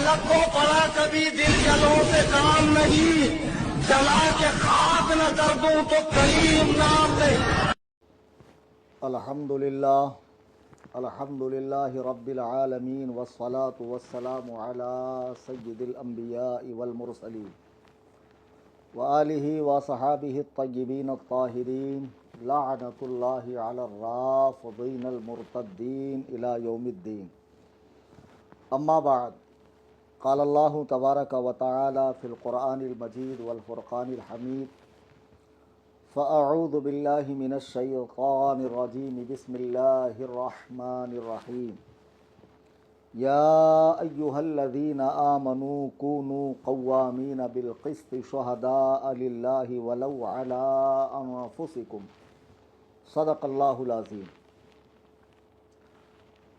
लखों पड़ा कभी दिल जलों से काम नहीं, जला के खाक न कर दूं तो करीम नाम नहीं। अल्हम्दुलिल्लाह रब्बिल आलमीन वस्सलातु वस्सलामु अला सय्यिदिल अंबिया'i वल मुरसलीन व आलिहि व सहाबिहि अत्तय्यिबीन अत्ताहिरीन लअनतुल्लाहि अलर राफ़िदीन अल मुर्तद्दीन इला यौमिद्दीन। अम्मा बाद, क़ाल अल्लाहु तबारक व तआला फ़िल क़ुरआनिल मजीद वल फ़ुरक़ानिल हमीद फ़अऊज़ु बिल्लाहि मिनश शैतानिर रजीम बिस्मिल्लाहिर रहमानिर रहीम। या अय्युहल्लज़ीना आमनू कूनू क़व्वामीना बिल क़िस्ति शुहदाअ लिल्लाहि वलौ अला अनफुसिकुम सदक़ल्लाहुल अज़ीम।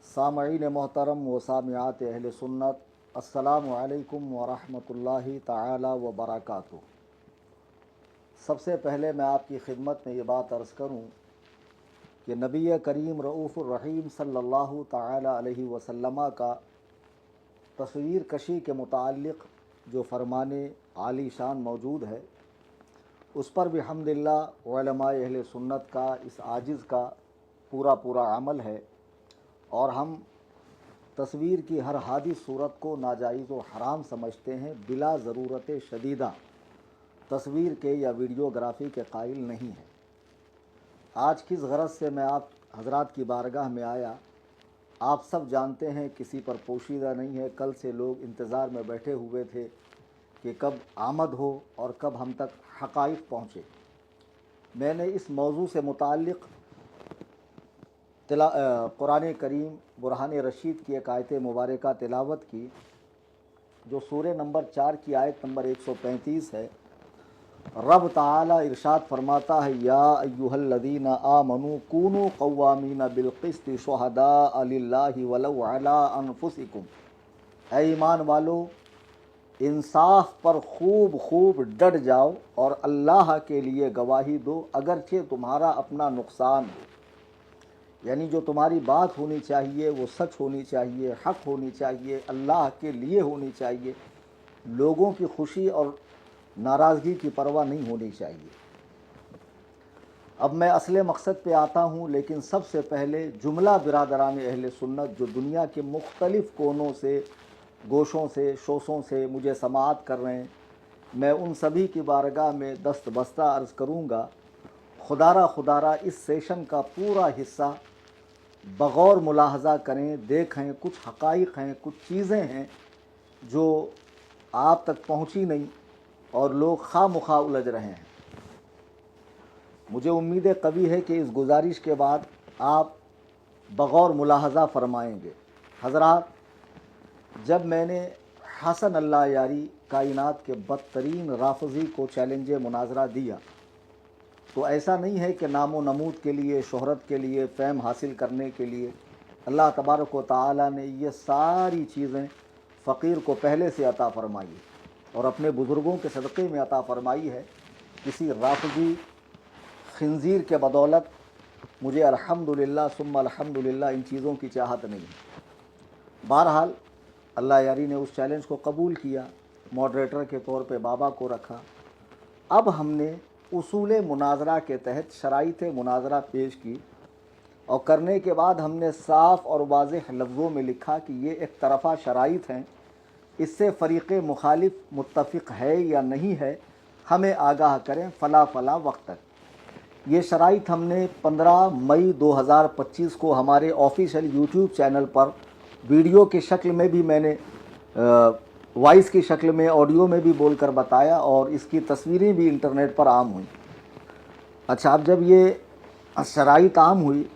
सामईन मोहतरम व सामिआत अहले सुन्नत, अस्सलामु अलैकुम व रहमतुल्लाहि ताला व बरकातुहू। सबसे पहले मैं आपकी खिदमत में ये बात अर्ज़ करूँ कि नबी करीम रऊफ़ुर रहीम सल्लल्लाहु ताला अलैहि वसल्लम का तस्वीर कशी के मुताल्लिक़ जो फ़रमाने आली शान मौजूद है, उस पर भी हम्दुलिल्लाह उलमाए अहले सुन्नत का इस आजिज़ का पूरा अमल है और हम तस्वीर की हर हादिस सूरत को नाजायज़ व हराम समझते हैं, बिला ज़रूरत शदीदा तस्वीर के या वीडियोग्राफी के कायल नहीं है। आज किस गरज से मैं आप हज़रात की बारगाह में आया, आप सब जानते हैं, किसी पर पोशीदा नहीं है। कल से लोग इंतज़ार में बैठे हुए थे कि कब आमद हो और कब हम तक हक़ाइक़ पहुँचे। मैंने इस मौजू से मुताल्लिक़ कुरान करीम बुरहान रशीद की एक आयत मुबारका तिलावत की, जो सूरे नंबर 4 की आयत नंबर 135 है। रब ताला इरशाद फरमाता है, या अय्युहल्लज़ीना आमनू कूनू क़व्वामीना बिल क़िस्ति शुहदाअ लिल्लाहि वलौ अला अनफुसिकुम। ऐ ईमान वालो, इंसाफ पर खूब डट जाओ और अल्लाह के लिए गवाही दो, अगरचे तुम्हारा अपना नुकसान हो। यानी जो तुम्हारी बात होनी चाहिए वो सच होनी चाहिए, हक़ होनी चाहिए, अल्लाह के लिए होनी चाहिए। लोगों की खुशी और नाराज़गी की परवाह नहीं होनी चाहिए। अब मैं असले मकसद पे आता हूँ, लेकिन सबसे पहले जुमला बिरादरान अहले सुन्नत जो दुनिया के मुख्तलिफ़ कोनों से, गोशों से, शोशों से मुझे समाअत कर रहे हैं, मैं उन सभी की बारगाह में दस्त बस्ता अर्ज़ करूँगा, खुदारा इस सेशन का पूरा हिस्सा बग़ौर मुलाहज़ा करें, देखें। कुछ हक़ाइक़ हैं, कुछ चीज़ें हैं जो आप तक पहुँची नहीं और लोग खामखा उलझ रहे हैं। मुझे उम्मीद कवी है कि इस गुजारिश के बाद आप बग़ौर मुलाहज़ा फरमाएंगे। हज़रात, जब मैंने हसन अल्लाह यारी कायनात के बदतरीन राफ़ज़ी को चैलेंज मुनाजरा दिया, तो ऐसा नहीं है कि नामो नमूद के लिए, शोहरत के लिए, फ़ेम हासिल करने के लिए। अल्लाह तबारक व तआला ने ये सारी चीज़ें फ़कीर को पहले से अता फ़रमाई और अपने बुज़ुर्गों के सदक़े में अता फ़रमाई है। किसी राफ़ज़ी खिंज़ीर के बदौलत मुझे अल्हम्दुलिल्लाह सुम्मा अल्हम्दुलिल्लाह इन चीज़ों की चाहत नहीं है। बहरहाल अल्लाह यारी ने उस चैलेंज को कबूल किया, मॉडरेटर के तौर पे बाबा को रखा। अब हमने उसूल मुनाजरा के तहत शराइत मुनाजरा पेश की और करने के बाद हमने साफ़ और वाज़ेह लफ्ज़ों में लिखा कि ये एक तरफ़ा शराइत हैं, इससे फ़रीक़ मुखालिफ मुत्तफ़िक़ है या नहीं है, हमें आगाह करें फ़ला वक्त तक। ये शराइत हमने 15 मई 2025 को हमारे ऑफिशियल यूट्यूब चैनल पर वीडियो की शक्ल में भी मैंने वॉइस की शक्ल में, ऑडियो में भी बोलकर बताया और इसकी तस्वीरें भी इंटरनेट पर आम हुई। अच्छा, अब जब ये शराइत आम हुई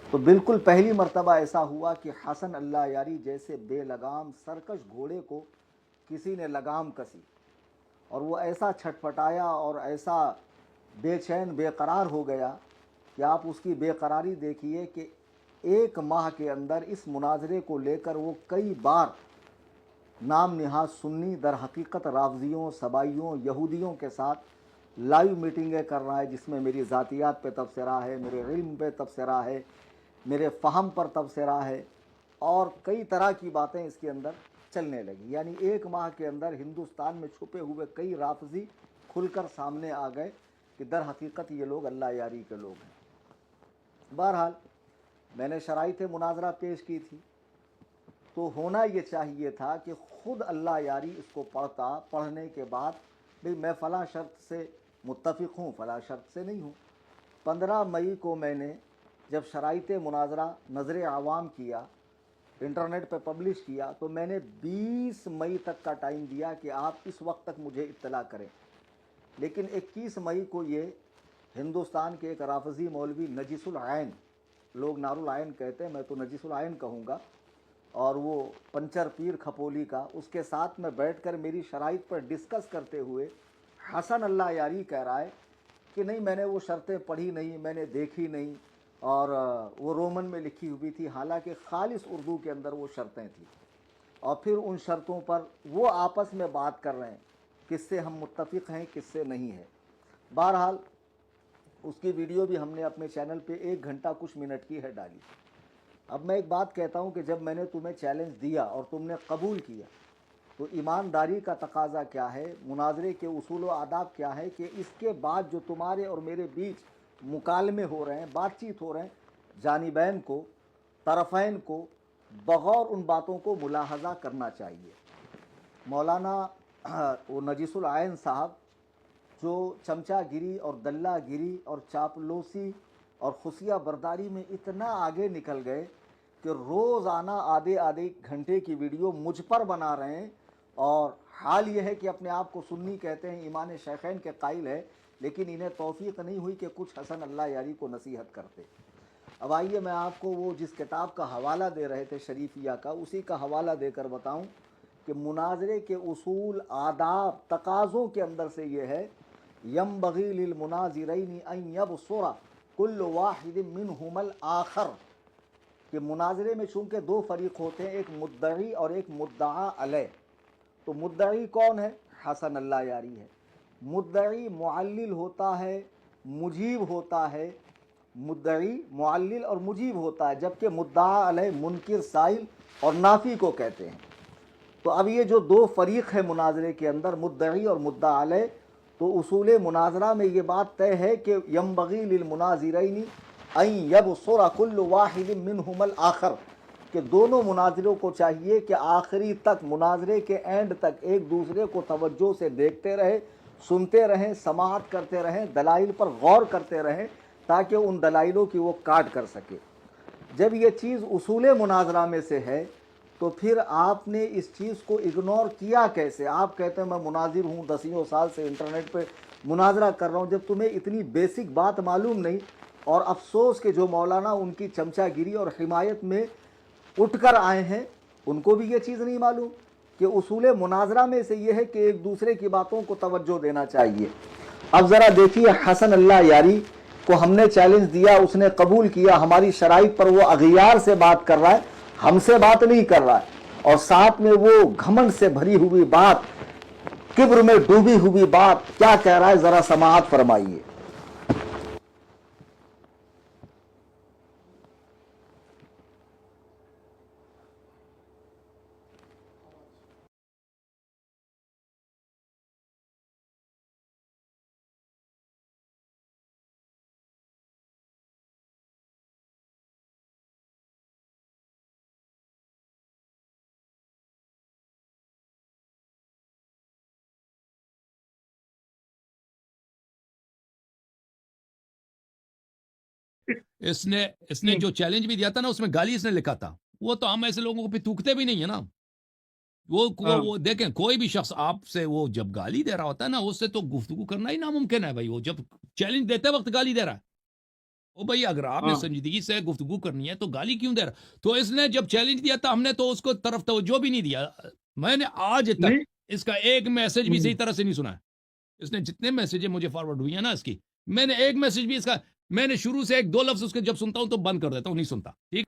तो बिल्कुल पहली मर्तबा ऐसा हुआ कि हसन अल्लाह यारी जैसे बेलगाम सरकश घोड़े को किसी ने लगाम कसी और वो ऐसा छटपटाया और ऐसा बेचैन बेकरार हो गया कि आप उसकी बेकरारी देखिए कि 1 माह के अंदर इस मुनाजरे को लेकर वो कई बार नाम निहाज सुन्नी दर हकीकत राफ़ज़ियों, सबाइयों, यहूदियों के साथ लाइव मीटिंगें कर रहा है, जिसमें मेरी ज़ातियात पे तबसरा है, मेरे इल्म पे तबसरा है, मेरे फ़हम पर तबसरा है और कई तरह की बातें इसके अंदर चलने लगी। यानी 1 माह के अंदर हिंदुस्तान में छुपे हुए कई राफजी खुलकर सामने आ गए कि दर हकीकत ये लोग अल्लाह यारी के लोग हैं। बहरहाल मैंने शराइत मुनाजरा पेश की थी, तो होना ये चाहिए था कि ख़ुद अल्लाह यारी इसको पढ़ता, पढ़ने के बाद भाई मैं फ़लाँ शर्त से मुत्तफ़िक़ हूँ, फ़लाँ शर्त से नहीं हूँ। 15 मई को मैंने जब शराइत मुनाजरा नज़र आवाम किया, इंटरनेट पे पब्लिश किया, तो मैंने 20 मई तक का टाइम दिया कि आप इस वक्त तक मुझे इत्तला करें। लेकिन 21 मई को ये हिंदुस्तान के एक राफजी मौलवी नजीसुल आयन, लोग नारुल आयन कहते हैं, मैं तो नजीसुल आयन कहूँगा, और वो पंचर पीर खपोली का, उसके साथ में बैठकर मेरी शराइत पर डिस्कस करते हुए हसन अल्लाह यारी कह रहा है कि नहीं मैंने वो शर्तें पढ़ी नहीं, मैंने देखी नहीं, और वो रोमन में लिखी हुई थी, हालांकि खालिस उर्दू के अंदर वो शर्तें थी। और फिर उन शर्तों पर वो आपस में बात कर रहे हैं किससे हम मुत्तफ़िक़ हैं, किससे नहीं है। बहरहाल उसकी वीडियो भी हमने अपने चैनल पे 1 घंटा कुछ मिनट की है डाली। अब मैं एक बात कहता हूँ कि जब मैंने तुम्हें चैलेंज दिया और तुमने कबूल किया, तो ईमानदारी का तकाजा क्या है, मुनाजरे के उसूल व आदाब क्या है कि इसके बाद जो तुम्हारे और मेरे बीच मुकालमे हो रहे हैं, बातचीत हो रहे हैं, जानिबैन को, तरफ़ैन को बग़ौर उन बातों को मुलाहज़ा करना चाहिए। मौलाना वो नजीसुल आयन साहब जो चमचागिरी और दल्लागिरी और चापलूसी और खुशिया बर्दारी में इतना आगे निकल गए कि रोज़ाना आधे आधे घंटे की वीडियो मुझ पर बना रहे हैं, और हाल ये है कि अपने आप को सुन्नी कहते हैं, ईमान शेखैन के कायल है, लेकिन इन्हें तौफीक नहीं हुई कि कुछ हसन अल्लाह यारी को नसीहत करते। अब आइए मैं आपको वो जिस किताब का हवाला दे रहे थे शरीफिया का, उसी का हवाला देकर बताऊं कि मुनाजरे के उसूल, आदाब, तकाज़ों के अंदर से ये है, यंबग़ी लिल मुनाज़िरैनि अन यबसुरा कुल्लु वाहिदिन मिनहुमल आखर, कि मुनाजरे में चूँकि 2 फ़रीक़ होते हैं, एक मुद्दई और एक मुद्दआ अलैह। तो मुद्दई कौन है? हसन अल्लाह यारी है। मुद्दई मुअल्लिल होता है, मुजीब होता है, मुद्दई मुअल्लिल और मुजीब होता है, जबकि मुद्दआ अलैह मुनकिर, साइल और नाफी को कहते हैं। तो अब ये जो 2 फ़रीक़ है मुनाजरे के अंदर, मुद्दई और मुद्दआ अलैह, तो उसूल मुनाजरा में ये बात तय है कि यंबग़ी लिल मुनाज़िरैनि अन यबसुरा कुल्लु वाहिदिन मिनहुमल आखर, कि दोनों मुनाजिरों को चाहिए कि आखिरी तक, मुनाजरे के एंड तक एक दूसरे को तवज्जो से देखते रहे, सुनते रहें, समाअत करते रहें, दलाइल पर गौर करते रहें, ताकि उन दलाइलों की वो काट कर सके। जब ये चीज़ उसूल मुनाजरा में से है, तो फिर आपने इस चीज़ को इग्नोर किया कैसे? आप कहते हैं मैं मुनाजिर हूँ, 10 साल से इंटरनेट पे मुनाजरा कर रहा हूँ, जब तुम्हें इतनी बेसिक बात मालूम नहीं। और अफसोस के जो मौलाना उनकी चमचागिरी और हिमायत में उठकर आए हैं, उनको भी ये चीज़ नहीं मालूम कि उसूल मुनाजरा में से ये है कि एक दूसरे की बातों को तवज्जो देना चाहिए। अब ज़रा देखिए, हसन अल्लाह यारी को हमने चैलेंज दिया, उसने कबूल किया, हमारी शराइत पर वो अगियार से बात कर रहा है, हमसे बात नहीं कर रहा है, और साथ में वो घमंड से भरी हुई बात, किब्र में डूबी हुई बात क्या कह रहा है, ज़रा समाअत फरमाइए। इसने इसने जो चैलेंज भी दिया था ना, उसमें गाली इसने लिखा था। वो तो हम ऐसे लोगों को पे थूकते भी नहीं है ना। वो देखें, कोई भी शख्स आपसे वो जब गाली दे रहा होता है ना, उससे तो गुफ्तगू करना ही नामुमकिन है भाई। वो जब चैलेंज देते वक्त गाली दे रहा है, ओ भाई अगर आपने संजीदगी से गुफ्तगू करनी है तो गाली क्यों दे रहा? तो इसने जब चैलेंज दिया था, हमने तो उसको तरफ तवज्जो भी नहीं दिया। मैंने आज तक इसका एक मैसेज भी सही तरह से नहीं सुना है। इसने जितने मैसेज मुझे फॉरवर्ड हुई है ना इसकी, मैंने एक मैसेज भी इसका, मैंने शुरू से 1-2 लफ्ज उसके जब सुनता हूं तो बंद कर देता हूं, नहीं सुनता। ठीक,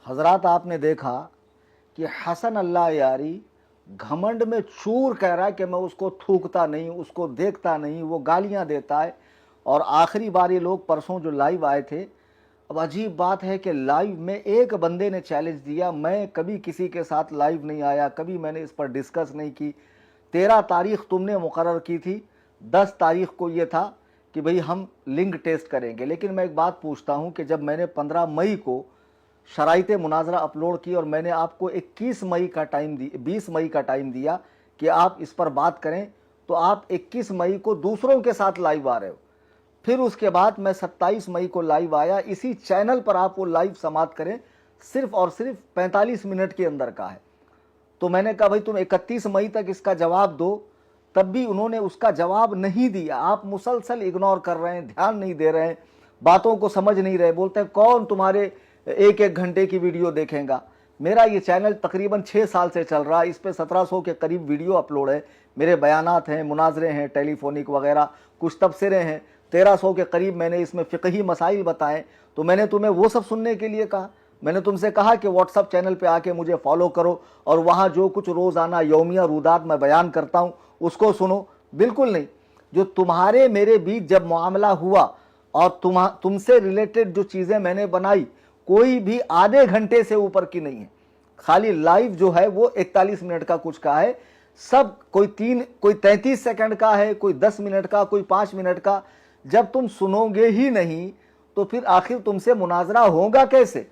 हजरात आपने देखा कि हसन अल्लाह यारी घमंड में चूर कह रहा है कि मैं उसको थूकता नहीं, उसको देखता नहीं, वो गालियां देता है। और आखिरी बार ये लोग परसों जो लाइव आए थे, اب عجیب بات ہے کہ لائیو میں ایک بندے نے چیلنج دیا، میں کبھی کسی کے ساتھ لائیو نہیں آیا، کبھی میں نے اس پر ڈسکس نہیں کی. 13 تاریخ تم نے مقرر کی تھی، 10 تاریخ کو یہ تھا کہ بھئی ہم لنک ٹیسٹ کریں گے. لیکن میں ایک بات پوچھتا ہوں کہ جب میں نے 15 مئی کو شرائط مناظرہ اپلوڈ کی اور میں نے آپ کو 21 مئی کا ٹائم 20 مئی کا ٹائم دیا کہ آپ اس پر بات کریں، تو آپ 21 مئی کو دوسروں کے ساتھ لائیو آ رہے ہو. پھر اس کے بعد میں 27 مئی کو لائیو آیا، اسی چینل پر آپ وہ لائیو سماعت کریں، صرف اور صرف 45 منٹ کے اندر کا ہے. تو میں نے کہا بھائی تم 31 مئی تک اس کا جواب دو، تب بھی انہوں نے اس کا جواب نہیں دیا. آپ مسلسل اگنور کر رہے ہیں، دھیان نہیں دے رہے ہیں، باتوں کو سمجھ نہیں رہے. بولتے ہیں کون تمہارے ایک گھنٹے کی ویڈیو دیکھیں گا. میرا یہ چینل تقریباً 6 سال سے چل رہا ہے، اس پہ 1700 کے قریب ویڈیو اپلوڈ ہے. میرے بیانات ہیں، مناظرے ہیں، ٹیلی فونک وغیرہ، کچھ تبصرے ہیں. 1300 کے قریب میں نے اس میں فقہی مسائل بتائے. تو میں نے تمہیں وہ سب سننے کے لیے کہا. میں نے تم سے کہا کہ واٹس ایپ چینل پہ آ کے مجھے فالو کرو اور وہاں جو کچھ روزانہ یومیہ رودات میں بیان کرتا ہوں اس کو سنو. بالکل نہیں. جو تمہارے میرے بیچ جب معاملہ ہوا اور تم سے ریلیٹڈ جو چیزیں میں نے بنائی، کوئی بھی آدھے گھنٹے سے اوپر کی نہیں ہے. خالی لائیو جو ہے وہ 41 منٹ کا کچھ کا ہے. سب کوئی 33 سیکنڈ کا ہے، کوئی 10 منٹ کا، کوئی 5 منٹ کا. جب تم سنو گے ہی نہیں تو پھر آخر تم سے مناظرہ ہوگا کیسے؟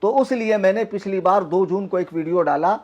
تو اس لیے میں نے پچھلی بار 2 جون کو ایک ویڈیو ڈالا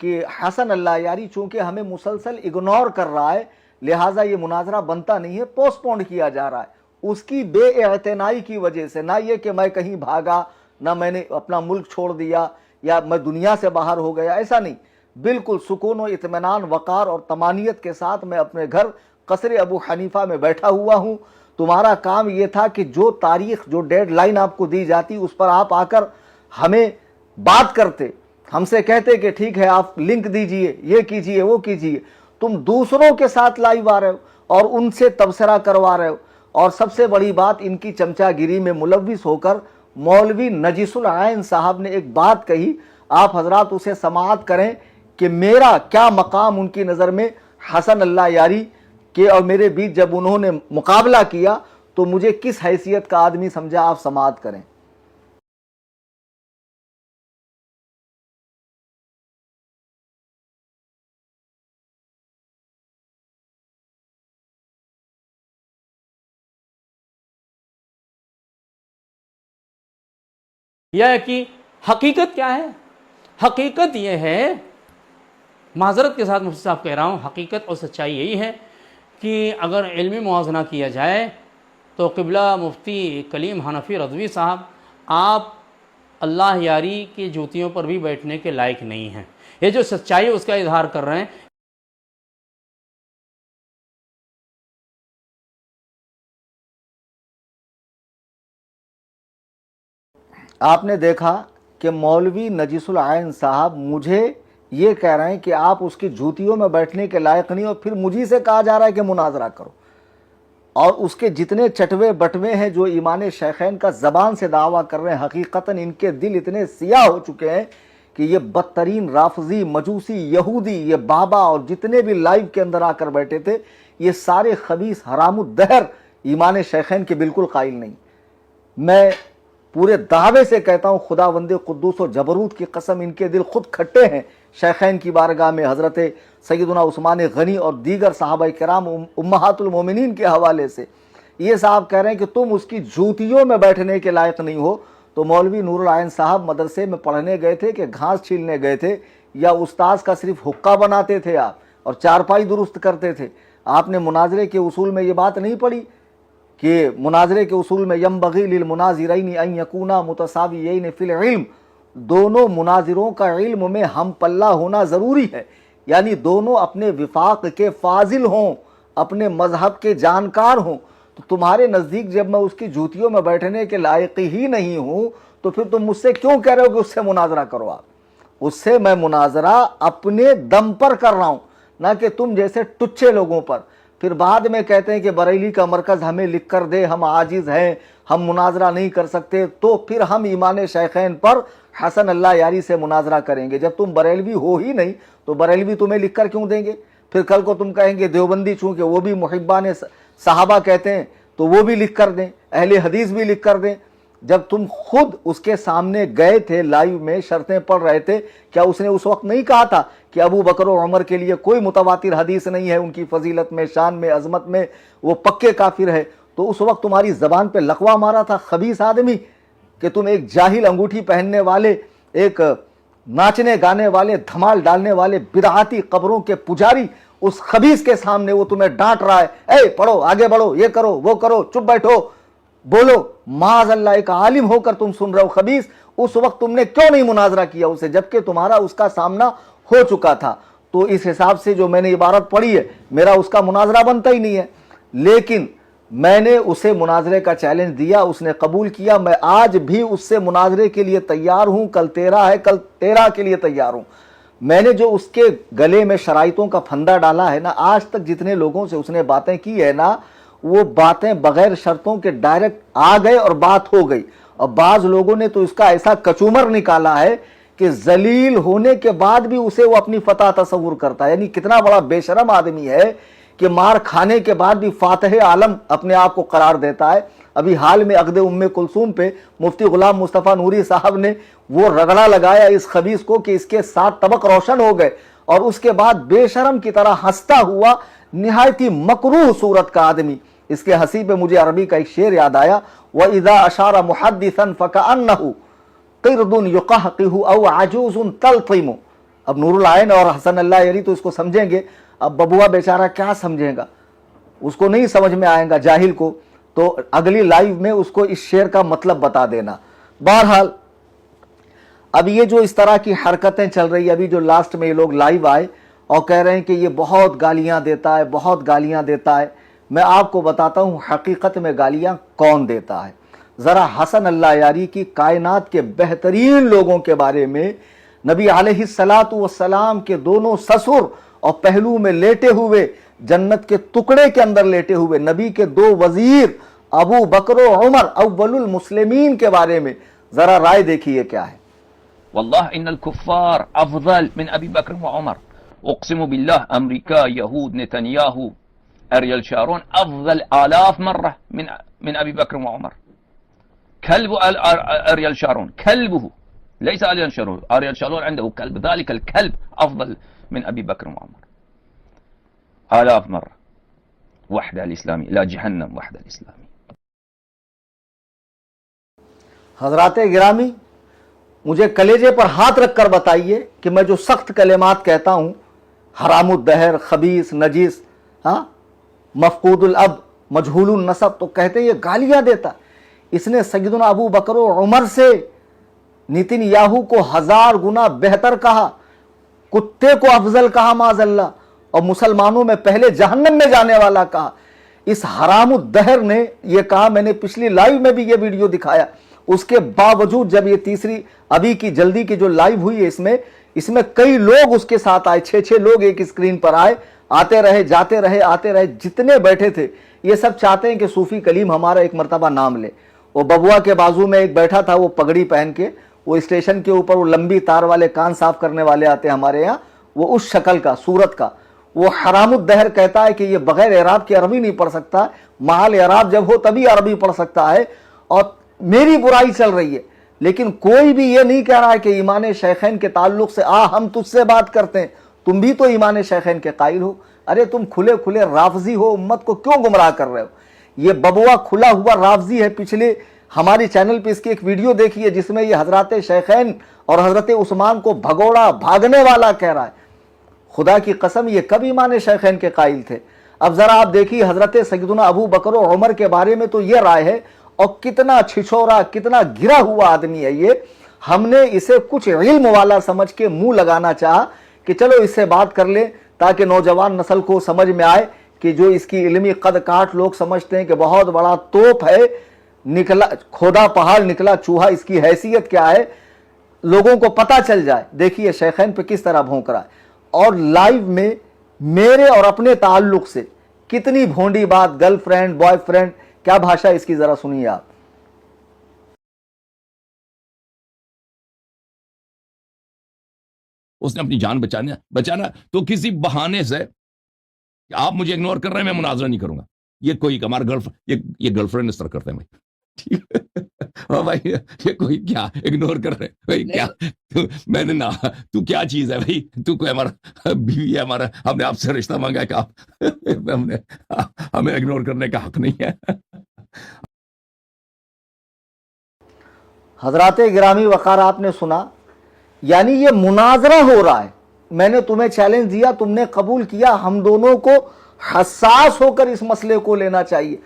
کہ حسن اللہ یاری چونکہ ہمیں مسلسل اگنور کر رہا ہے، لہٰذا یہ مناظرہ بنتا نہیں ہے، پوسٹ پونڈ کیا جا رہا ہے. اس کی بے اعتنائی کی وجہ سے، نہ یہ کہ میں کہیں بھاگا، نہ میں نے اپنا ملک چھوڑ دیا یا میں دنیا سے باہر ہو گیا، ایسا نہیں. بالکل سکون و اطمینان، وقار اور طمانینت کے ساتھ میں اپنے گھر قصر ابو حنیفہ میں بیٹھا ہوا ہوں. تمہارا کام یہ تھا کہ جو تاریخ، جو ڈیڈ لائن آپ کو دی جاتی اس پر آپ آ کر ہمیں بات کرتے، ہم سے کہتے کہ ٹھیک ہے آپ لنک دیجئے، یہ کیجئے وہ کیجئے. تم دوسروں کے ساتھ لائیو آ رہے ہو اور ان سے تبصرہ کروا رہے ہو. اور سب سے بڑی بات، ان کی چمچا گیری میں ملوث ہو کر مولوی نجیس العین صاحب نے ایک بات کہی، آپ حضرات اسے سماعت کریں کہ میرا کیا مقام ان کی نظر میں حسن اللہ یاری کے اور میرے بیچ جب انہوں نے مقابلہ کیا تو مجھے کس حیثیت کا آدمی سمجھا. آپ سماعت کریں. یہ کہ حقیقت کیا ہے؟ حقیقت یہ ہے، معذرت کے ساتھ مفتی صاحب کہہ رہا ہوں، حقیقت اور سچائی یہی ہے کہ اگر علمی موازنہ کیا جائے تو قبلہ مفتی کلیم حنفی رضوی صاحب، آپ اللہ یاری کی جوتیوں پر بھی بیٹھنے کے لائق نہیں ہیں. یہ جو سچائی ہے اس کا اظہار کر رہے ہیں. آپ نے دیکھا کہ مولوی نجیس العین صاحب مجھے یہ کہہ رہے ہیں کہ آپ اس کی جوتیوں میں بیٹھنے کے لائق نہیں، اور پھر مجھے سے کہا جا رہا ہے کہ مناظرہ کرو. اور اس کے جتنے چٹوے بٹوے ہیں جو ایمان شیخین کا زبان سے دعویٰ کر رہے ہیں، حقیقتاً ان کے دل اتنے سیاہ ہو چکے ہیں کہ یہ بدترین رافضی، مجوسی، یہودی، یہ بابا اور جتنے بھی لائیو کے اندر آ کر بیٹھے تھے، یہ سارے خبیث حرام الدہر ایمان شیخین کے بالکل قائل نہیں. میں پورے دعوے سے کہتا ہوں، خداوند قدوس و جبروت کی قسم، ان کے دل خود کھٹے ہیں شیخین کی بارگاہ میں حضرت سیدنا عثمان غنی اور دیگر صحابہ کرام امہات المومنین کے حوالے سے. یہ صاحب کہہ رہے ہیں کہ تم اس کی جوتیوں میں بیٹھنے کے لائق نہیں ہو. تو مولوی نور العین صاحب مدرسے میں پڑھنے گئے تھے کہ گھاس چھیلنے گئے تھے، یا استاذ کا صرف حقہ بناتے تھے آپ اور چارپائی درست کرتے تھے؟ آپ نے مناظرے کے اصول میں یہ بات نہیں پڑھی کہ مناظرے کے اصول میں ینبغی للمناظرین ان یکونا متساویین فی العلم، دونوں مناظروں کا علم میں ہم پلہ ہونا ضروری ہے. یعنی دونوں اپنے وفاق کے فاضل ہوں، اپنے مذہب کے جانکار ہوں. تو تمہارے نزدیک جب میں اس کی جوتیوں میں بیٹھنے کے لائق ہی نہیں ہوں تو پھر تم مجھ سے کیوں کہہ رہے ہو کہ اس سے مناظرہ کرو؟ آپ اس سے میں مناظرہ اپنے دم پر کر رہا ہوں، نہ کہ تم جیسے ٹچے لوگوں پر. پھر بعد میں کہتے ہیں کہ بریلی کا مرکز ہمیں لکھ کر دے، ہم عاجز ہیں، ہم مناظرہ نہیں کر سکتے. تو پھر ہم ایمان شیخین پر حسن اللہ یاری سے مناظرہ کریں گے. جب تم بریلوی ہو ہی نہیں تو بریلوی تمہیں لکھ کر کیوں دیں گے؟ پھر کل کو تم کہیں گے دیوبندی چونکہ وہ بھی محبان صحابہ کہتے ہیں تو وہ بھی لکھ کر دیں، اہل حدیث بھی لکھ کر دیں. جب تم خود اس کے سامنے گئے تھے لائیو میں شرطیں پڑھ رہے تھے، کیا اس نے اس وقت نہیں کہا تھا کہ ابو بکر و عمر کے لیے کوئی متواتر حدیث نہیں ہے، ان کی فضیلت میں، شان میں، عظمت میں وہ پکے کافر ہے؟ تو اس وقت تمہاری زبان پہ لقوہ مارا تھا خبیث آدمی کہ تم ایک جاہل انگوٹھی پہننے والے، ایک ناچنے گانے والے، دھمال ڈالنے والے بدعاتی قبروں کے پجاری، اس خبیث کے سامنے وہ تمہیں ڈانٹ رہا ہے، اے پڑھو، آگے بڑھو، یہ کرو، وہ کرو، چپ بیٹھو، بولو، معاذ اللہ، ایک عالم ہو کر تم سن رہے ہو خبیث۔ اس وقت تم نے کیوں نہیں مناظرہ کیا اسے جبکہ تمہارا اس کا سامنا ہو چکا تھا؟ تو اس حساب سے جو میں نے عبارت پڑھی ہے، میرا اس کا مناظرہ بنتا ہی نہیں ہے، لیکن میں نے اسے مناظرے کا چیلنج دیا، اس نے قبول کیا۔ میں آج بھی اس سے مناظرے کے لیے تیار ہوں، کل 13 ہے، کل 13 کے لیے تیار ہوں۔ میں نے جو اس کے گلے میں شرائطوں کا پھندا ڈالا ہے نا، آج تک جتنے لوگوں سے اس نے باتیں کی ہے نا، وہ باتیں بغیر شرطوں کے ڈائریکٹ آ گئے اور بات ہو گئی۔ اور بعض لوگوں نے تو اس کا ایسا کچومر نکالا ہے کہ ذلیل ہونے کے بعد بھی اسے وہ اپنی فتح تصور کرتا ہے۔ یعنی کتنا بڑا بے شرم آدمی ہے کہ مار کھانے کے بعد بھی فاتح عالم اپنے آپ کو قرار دیتا ہے۔ ابھی حال میں عقد ام کلثوم پہ مفتی غلام مصطفیٰ نوری صاحب نے وہ رگڑا لگایا اس خبیث کو کہ اس کے 7 طبق روشن ہو گئے، اور اس کے بعد بے شرم کی طرح ہنستا ہوا نہایت ہی مکروہ صورت کا آدمی، اس کے ہنسی پہ مجھے عربی کا ایک شعر یاد آیا، وَإِذَا أَشَارَ مُحَدِّثًا فَكَأَنَّهُ قِرْدٌ يُقَحْقِهُ أَوْ عَجُوزٌ تَلْطِمُ۔ اب نور العین اور حسن اللہ یری تو اس کو سمجھیں گے، اب ببوا بیچارہ کیا سمجھے گا، اس کو نہیں سمجھ میں آئے گا جاہل کو، تو اگلی لائیو میں اس کو اس شعر کا مطلب بتا دینا۔ بہرحال اب یہ جو اس طرح کی حرکتیں چل رہی ہیں، ابھی جو لاسٹ میں یہ لوگ لائیو آئے اور کہہ رہے ہیں کہ یہ بہت گالیاں دیتا ہے، بہت گالیاں دیتا ہے، میں آپ کو بتاتا ہوں حقیقت میں گالیاں کون دیتا ہے۔ ذرا حسن اللہ یاری کی کائنات کے بہترین لوگوں کے بارے میں، نبی علیہ السلام کے دونوں سسر اور پہلو میں لیٹے ہوئے، جنت کے ٹکڑے کے اندر لیٹے ہوئے نبی کے 2 وزیر ابو بکر و عمر اول المسلمین کے بارے میں ذرا رائے دیکھیے کیا ہے۔ والله إن الكفار أفضل من أبي بكر وعمر. أقسم بالله أمريكا، يهود، نتنياهو، أريال شارون أفضل آلاف مرة من أبي بكر وعمر. كلب أريال شارون، كلبه ليس أريال شارون، أريال شارون عنده كلب، ذلك الكلب أفضل من أبي بكر وعمر آلاف مرة. وحدة الإسلامي لا جهنم، وحدة الإسلامي. حضرات گرامی، مجھے کلیجے پر ہاتھ رکھ کر بتائیے کہ میں جو سخت کلمات کہتا ہوں، حرام الدہر، خبیث، نجس، مفقود الاب، مجہول النسب، تو کہتے یہ گالیاں دیتا۔ اس نے سیدنا ابو بکر و عمر سے نیتن یاہو کو 1000 گنا بہتر کہا، کتے کو افضل کہا معاذ اللہ، اور مسلمانوں میں پہلے جہنم میں جانے والا کہا۔ اس حرام الدہر نے یہ کہا، میں نے پچھلی لائیو میں بھی یہ ویڈیو دکھایا، اس کے باوجود جب یہ تیسری ابھی کی جلدی کی جو لائیو ہوئی ہے اس میں کئی لوگ اس کے ساتھ آئے، 6 لوگ ایک اسکرین پر آئے، آتے رہے، جاتے رہے، آتے رہے، جتنے بیٹھے تھے یہ سب چاہتے ہیں کہ صوفی کلیم ہمارا ایک مرتبہ نام لے۔ وہ ببوا کے بازو میں ایک بیٹھا تھا، وہ پگڑی پہن کے، وہ اسٹیشن کے اوپر وہ لمبی تار والے کان صاف کرنے والے آتے ہیں ہمارے یہاں، وہ اس شکل کا، صورت کا، وہ حرام الدہر کہتا ہے کہ یہ بغیر اعراب کے عربی نہیں پڑھ سکتا، محال اعراب جب ہو تبھی عربی پڑھ سکتا ہے، اور میری برائی چل رہی ہے۔ لیکن کوئی بھی یہ نہیں کہہ رہا ہے کہ ایمان شیخین کے تعلق سے ہم تجھ سے بات کرتے ہیں، تم بھی تو ایمان شیخین کے قائل ہو۔ ارے تم کھلے کھلے رافضی ہو، امت کو کیوں گمراہ کر رہے ہو؟ یہ ببوا کھلا ہوا رافضی ہے۔ پچھلے ہماری چینل پہ اس کی ایک ویڈیو دیکھیے جس میں یہ حضرات شیخین اور حضرت عثمان کو بھگوڑا، بھاگنے والا کہہ رہا ہے۔ خدا کی قسم یہ کب ایمان شیخین کے قائل تھے؟ اب ذرا آپ دیکھیے حضرت سیدنا ابو بکر و عمر کے بارے میں تو یہ رائے ہے، اور کتنا چھچورا، کتنا گرا ہوا آدمی ہے یہ۔ ہم نے اسے کچھ علم والا سمجھ کے منہ لگانا چاہا کہ چلو اس سے بات کر لیں تاکہ نوجوان نسل کو سمجھ میں آئے کہ جو اس کی علمی قد کاٹ لوگ سمجھتے ہیں کہ بہت بڑا توپ ہے، نکلا کھودا پہاڑ نکلا چوہا، اس کی حیثیت کیا ہے، لوگوں کو پتہ چل جائے۔ دیکھیے شیخین پہ کس طرح بھونک رہا ہے، اور لائیو میں میرے اور اپنے تعلق سے کتنی بھونڈی بات، گرل فرینڈ، بوائے فرینڈ، کیا بھاشا اس کی ذرا سنیے آپ۔ اس نے اپنی جان بچانا تو کسی بہانے سے کہ آپ مجھے اگنور کر رہے ہیں، میں مناظرہ نہیں کروں گا، یہ کوئی ہمارا یہ گرل فرینڈ اس طرح کرتے ہیں بھائی، ठीक है। हाँ भाई, ये कोई क्या इग्नोर कर रहे भाई? क्या मैंने ना, तू क्या चीज है भाई? तू कोई हमारा बीवी है हमारा, हमने आपसे रिश्ता मांगा है कि आप हमें इग्नोर करने का हक नहीं है। हजरात गिरामी वक़ार, आपने सुना, यानी ये मुनाजरा हो रहा है। मैंने तुम्हें चैलेंज दिया, तुमने कबूल किया। हम दोनों को हसास होकर इस मसले को लेना चाहिए।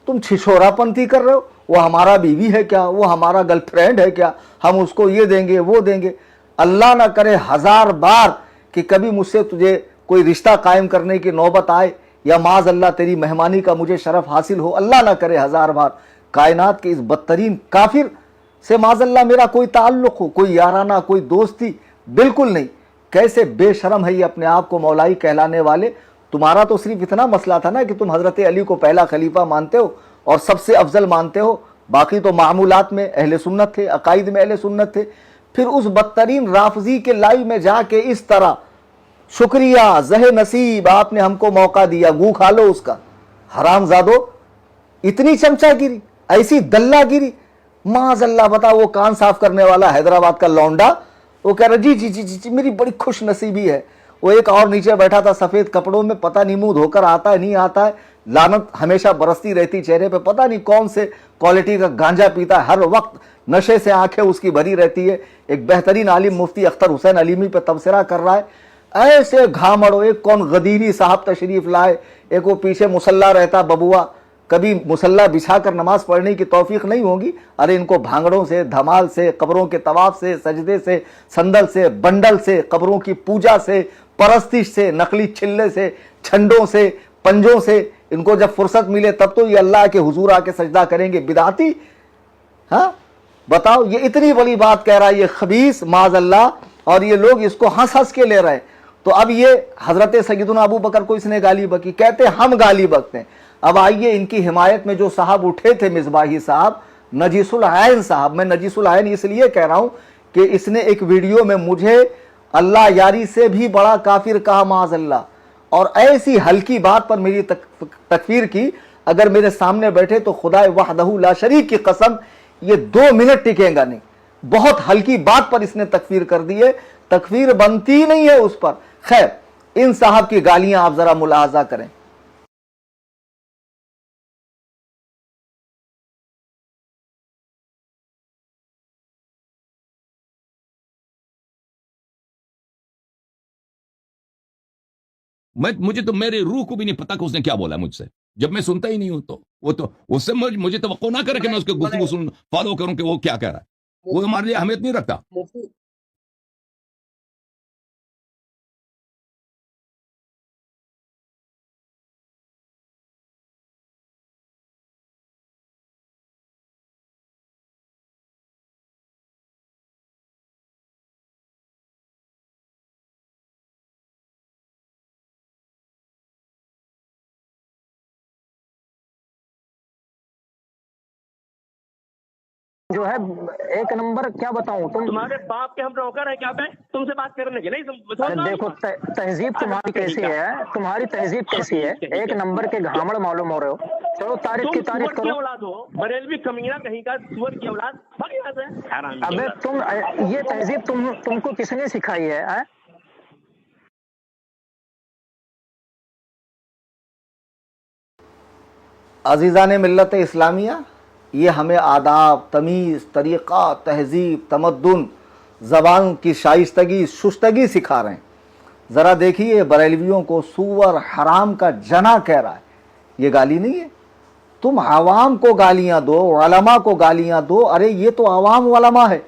तुम छिछोरापंथी कर रहे हो, वो हमारा बीवी है क्या, वो हमारा गर्लफ्रेंड है क्या, हम उसको ये देंगे वो देंगे। अल्लाह ना करे 1000 बार कि कभी मुझसे तुझे कोई रिश्ता कायम करने की नौबत आए, या माज अल्लाह तेरी मेहमानी का मुझे शरफ हासिल हो। अल्लाह ना करे 1000 बार कायनात के इस बदतरीन काफिर से माजल्ला मेरा कोई ताल्लुक हो, कोई याराना, कोई दोस्ती, बिल्कुल नहीं। कैसे बेशरम है ये अपने आप को मौलाई कहलाने वाले। तुम्हारा तो सिर्फ इतना मसला था ना कि तुम हजरत अली को पहला खलीफा मानते हो और सबसे अफजल मानते हो, बाकी तो मामूलात में अहले सुन्नत थे, अकाइद में अहले सुन्नत थे। फिर उस बदतरीन राफजी के लाइव में जाके इस तरह, शुक्रिया जहे नसीब, आपने हमको मौका दिया, गू खा लो उसका। हरामजादो, इतनी चमचागिरी, ऐसी दल्लागिरी। माज़अल्लाह, बता वो कान साफ करने वाला हैदराबाद का लौंडा, वो कह रहा जी जी जी जी मेरी बड़ी खुश नसीबी है। वो एक और नीचे बैठा था सफेद कपड़ों में, पता नहीं मुंह धोकर आता है नहीं आता है, लानत हमेशा बरसती रहती चेहरे पे, पता नहीं कौन से क्वालिटी का गांजा पीता है, हर वक्त नशे से आंखें उसकी भरी रहती है। एक बेहतरीन आलिम मुफ्ती अख्तर हुसैन अलीमी पे तबसरा कर रहा है। ऐसे घामड़ो, एक कौन गदीरी साहब तशरीफ लाए, एक वो पीछे मुसल्ला रहता बबुआ, कभी मुसल्ला बिछाकर नमाज पढ़ने की तौफीक नहीं होगी। अरे इनको भांगड़ों से, धमाल से, कब्रों के तवाफ से, सजदे से, संदल से, बंडल से, कब्रों की पूजा से, परस्तिश से, नकली छिल्ले से, छंडों से, पंजों से, इनको जब फुर्सत मिले तब तो ये अल्लाह के हुजूर आके सजदा करेंगे। बिदाती, हाँ बताओ, ये इतनी बड़ी बात कह रहा है ये खबीस माज़अल्लाह, और ये लोग इसको हंस हंस के ले रहे हैं। तो अब ये हजरत सैयदुना अबू बकर को इसने गाली बकी, कहते हम गाली बकते हैं। अब आइए इनकी हिमायत में जो साहब उठे थे, मिसबाही साहब, नजीसुल आयन साहब। मैं नजीसुल आयन इसलिए कह रहा हूं कि इसने एक वीडियो में मुझे अल्लाह यारी से भी बड़ा काफिर कहा माज़अल्लाह, और ऐसी हल्की बात पर मेरी तकफीर की। अगर मेरे सामने बैठे तो खुदा वहदहू ला शरीक की कसम ये 2 मिनट टिकेगा नहीं। बहुत हल्की बात पर इसने तकफीर कर दी है, तकफीर बनती नहीं है उस पर। खैर, इन साहब की गालियां आप जरा मुलाहाजा करें। मुझे तो मेरे रूह को भी नहीं पता कि उसने क्या बोला मुझसे, जब मैं सुनता ही नहीं हूं। तो वो तो उससे मुझे तवक्को ना करे कि मैं उसके गुफ्तगू सुन फॉलो करूं कि वो क्या कह रहा है। वो हमारे लिए अहमियत नहीं रखता। जो है एक नंबर, क्या बताऊं तुम्हारे बाप के हम नौकर है क्या बे? तुमसे बात करने के नहीं अरे देखो तहजीब तुम्हारी कैसी है, तुम्हारी तहजीब कैसी है, एक नंबर के घामड़ मालूम हो रहे हो। चलो तारीफ की तारीफ तुम करो। औलाद हो, बरेलवी कमीना कहीं का, सुअर की औलाद। भाग यहाँ से, हैरान की अबे औलाद। तुम, ये तहजीब तुमको किसने सिखाई है? अजीज़ान मिल्लत इस्लामिया, ये हमें आदाब, तमीज़, तरीक़ा, तहजीब, तमद्दुन, ज़बान की शाइस्तगी, शुस्तगी सिखा रहे हैं। ज़रा देखिए, बरेलवियों को सूअर, हराम का जना कह रहा है, ये गाली नहीं है। तुम आवाम को गालियाँ दो, उलमा को गालियाँ दो। अरे ये तो आवाम उलमा है।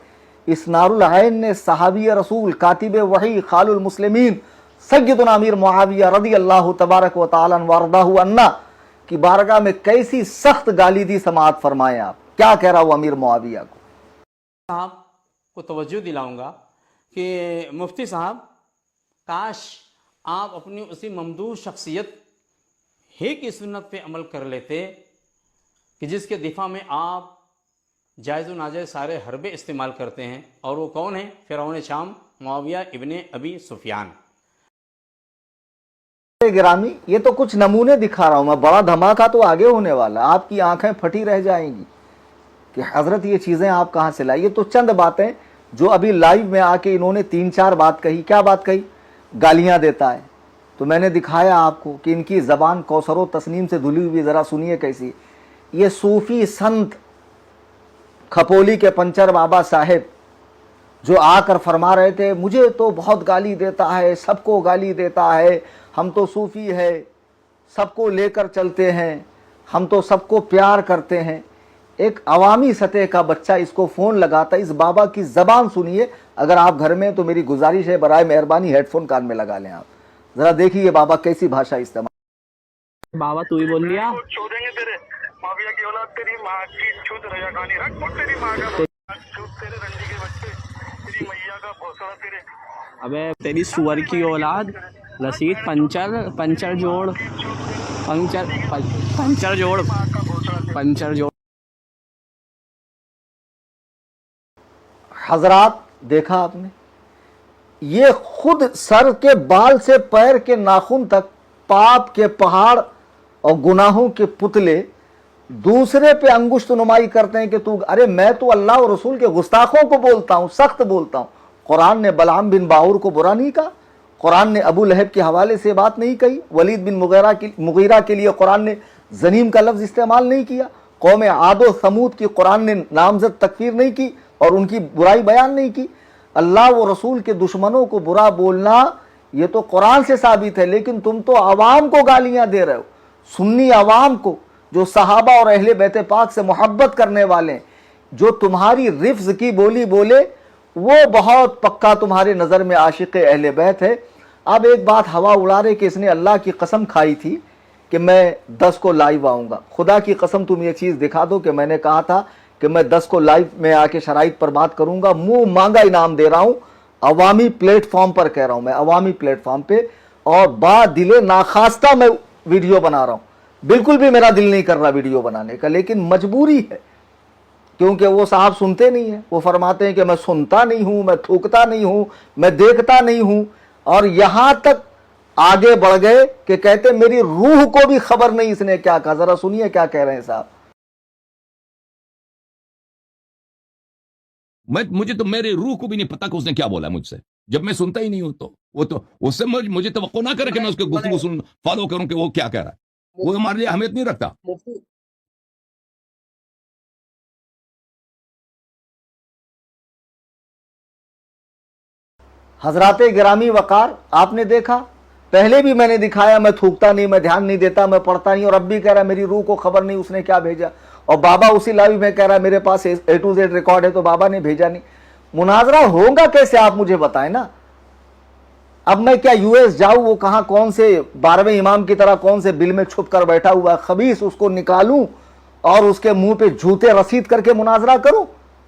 इसनारुल ऐन ने सहाबी रसूल, कातिब वही, खालुल मुस्लिमीन, सय्यदुना अमीर मुआविया रज़ियल्लाहु तबारक व तआला वरदाहु अन्ना की बारगाह में कैसी सख्त गाली दी, समाअत फरमाएं आप। क्या कह रहा हूं अमीर मुआविया को। साहब को तवज्जो दिलाऊंगा कि मुफ्ती साहब, काश आप अपनी उसी ममदूह शख्सियत ही की सुन्नत पे अमल कर लेते कि जिसके दिफा में आप जायज़ व नाजायज़ सारे हरबे इस्तेमाल करते हैं। और वो कौन है? फ़िरौन शाम मुआविया इब्ने अबी सुफियान। गिरामी, ये तो कुछ नमूने दिखा रहा हूं मैं, बड़ा धमाका तो आगे होने वाला, आपकी आंखें फटी रह जाएंगी। کہ حضرت یہ چیزیں آپ کہاں سے لائیے. تو چند باتیں جو ابھی لائیو میں آ کے انہوں نے 3-4 بات کہی. کیا بات کہی؟ گالیاں دیتا ہے. تو میں نے دکھایا آپ کو کہ ان کی زبان کوثر و تسنیم سے دھلی ہوئی. ذرا سنیے کیسی. یہ صوفی سنت کھپولی کے پنچر بابا صاحب جو آ کر فرما رہے تھے مجھے تو بہت گالی دیتا ہے, سب کو گالی دیتا ہے, ہم تو صوفی ہے, سب کو لے کر چلتے ہیں, ہم تو سب کو پیار کرتے ہیں. ایک عوامی سطح کا بچہ اس کو فون لگاتا. اس بابا کی زبان سنیے. اگر آپ گھر میں تو میری گزارش ہے برائے مہربانی ہیڈ فون کان میں لگا لیں. آپ ذرا دیکھیے بابا کیسی بھاشا استعمال. بابا تو ہی بول لیا. چھوڑیں گے تیرے مافیا کی اولاد, تیری ماں کی چھوت ریا کھانی رکھ مت, تیری ماں کا چھوت, تیرے رنڈی کے بچے, تیری میاں کا بھوسڑا تیرے. ابے تیری سور کی اولاد, رسید پنچر جوڑ پنچر جوڑ. حضرات دیکھا آپ نے, یہ خود سر کے بال سے پیر کے ناخن تک پاپ کے پہاڑ اور گناہوں کے پتلے دوسرے پہ انگشت نمائی کرتے ہیں کہ تو, ارے میں تو اللہ اور رسول کے گستاخوں کو بولتا ہوں, سخت بولتا ہوں. قرآن نے بلعام بن باور کو برا نہیں کہا, قرآن نے ابو لہب کے حوالے سے بات نہیں کہی, ولید بن مغیرہ کے لیے قرآن نے زنیم کا لفظ استعمال نہیں کیا, قوم عاد و ثمود کی قرآن نے نامزد تکفیر نہیں کی اور ان کی برائی بیان نہیں کی. اللہ و رسول کے دشمنوں کو برا بولنا یہ تو قرآن سے ثابت ہے, لیکن تم تو عوام کو گالیاں دے رہے ہو, سنی عوام کو جو صحابہ اور اہل بیت پاک سے محبت کرنے والے ہیں, جو تمہاری رفظ کی بولی بولے وہ بہت پکا تمہارے نظر میں عاشق اہل بیت ہے. اب ایک بات ہوا اڑا رہے کہ اس نے اللہ کی قسم کھائی تھی کہ میں 10 کو لائیو آؤں گا. خدا کی قسم تم یہ چیز دکھا دو کہ میں نے کہا تھا کہ میں 10 کو لائیو میں آ کے شرائط پر بات کروں گا. منہ مانگا انعام دے رہا ہوں, عوامی پلیٹ فارم پر کہہ رہا ہوں, میں عوامی پلیٹ فارم پہ, اور با دل ناخواستہ میں ویڈیو بنا رہا ہوں. بالکل بھی میرا دل نہیں کر رہا ویڈیو بنانے کا, لیکن مجبوری ہے کیونکہ وہ صاحب سنتے نہیں ہیں. وہ فرماتے ہیں کہ میں سنتا نہیں ہوں, میں تھوکتا نہیں ہوں, میں دیکھتا نہیں ہوں, اور یہاں تک آگے بڑھ گئے کہ کہتے میری روح کو بھی خبر نہیں اس نے کیا کہا. ذرا سنیے کیا کہہ رہے ہیں صاحب. مجھے تو میرے روح کو بھی نہیں پتا کہ اس نے کیا بولا مجھ سے, جب میں سنتا ہی نہیں ہوں. تو وہ تو اس سے مجھے توقع نہ کرے کہ میں اس کے گفتگو فالو کروں کہ وہ کیا کہہ رہا ہے. وہ ہمارے لیے اہمیت نہیں رکھتا. حضرات گرامی وقار, آپ نے دیکھا, پہلے بھی میں نے دکھایا میں تھوکتا نہیں, میں دھیان نہیں دیتا, میں پڑھتا نہیں, اور اب بھی کہہ رہا میری روح کو خبر نہیں اس نے کیا بھیجا. اور بابا اسی لائیو میں کہہ رہا میرے پاس A to Z ریکارڈ ہے تو بابا نے بھیجا نہیں. مناظرہ ہوگا کیسے آپ مجھے بتائیں نا. اب میں کیا US جاؤں, وہ کہاں کون سے 12ویں امام کی طرح کون سے بل میں چھپ کر بیٹھا ہوا خبیث, اس کو نکالوں اور اس کے منہ پہ جوتے رسید کر کے مناظرہ کروں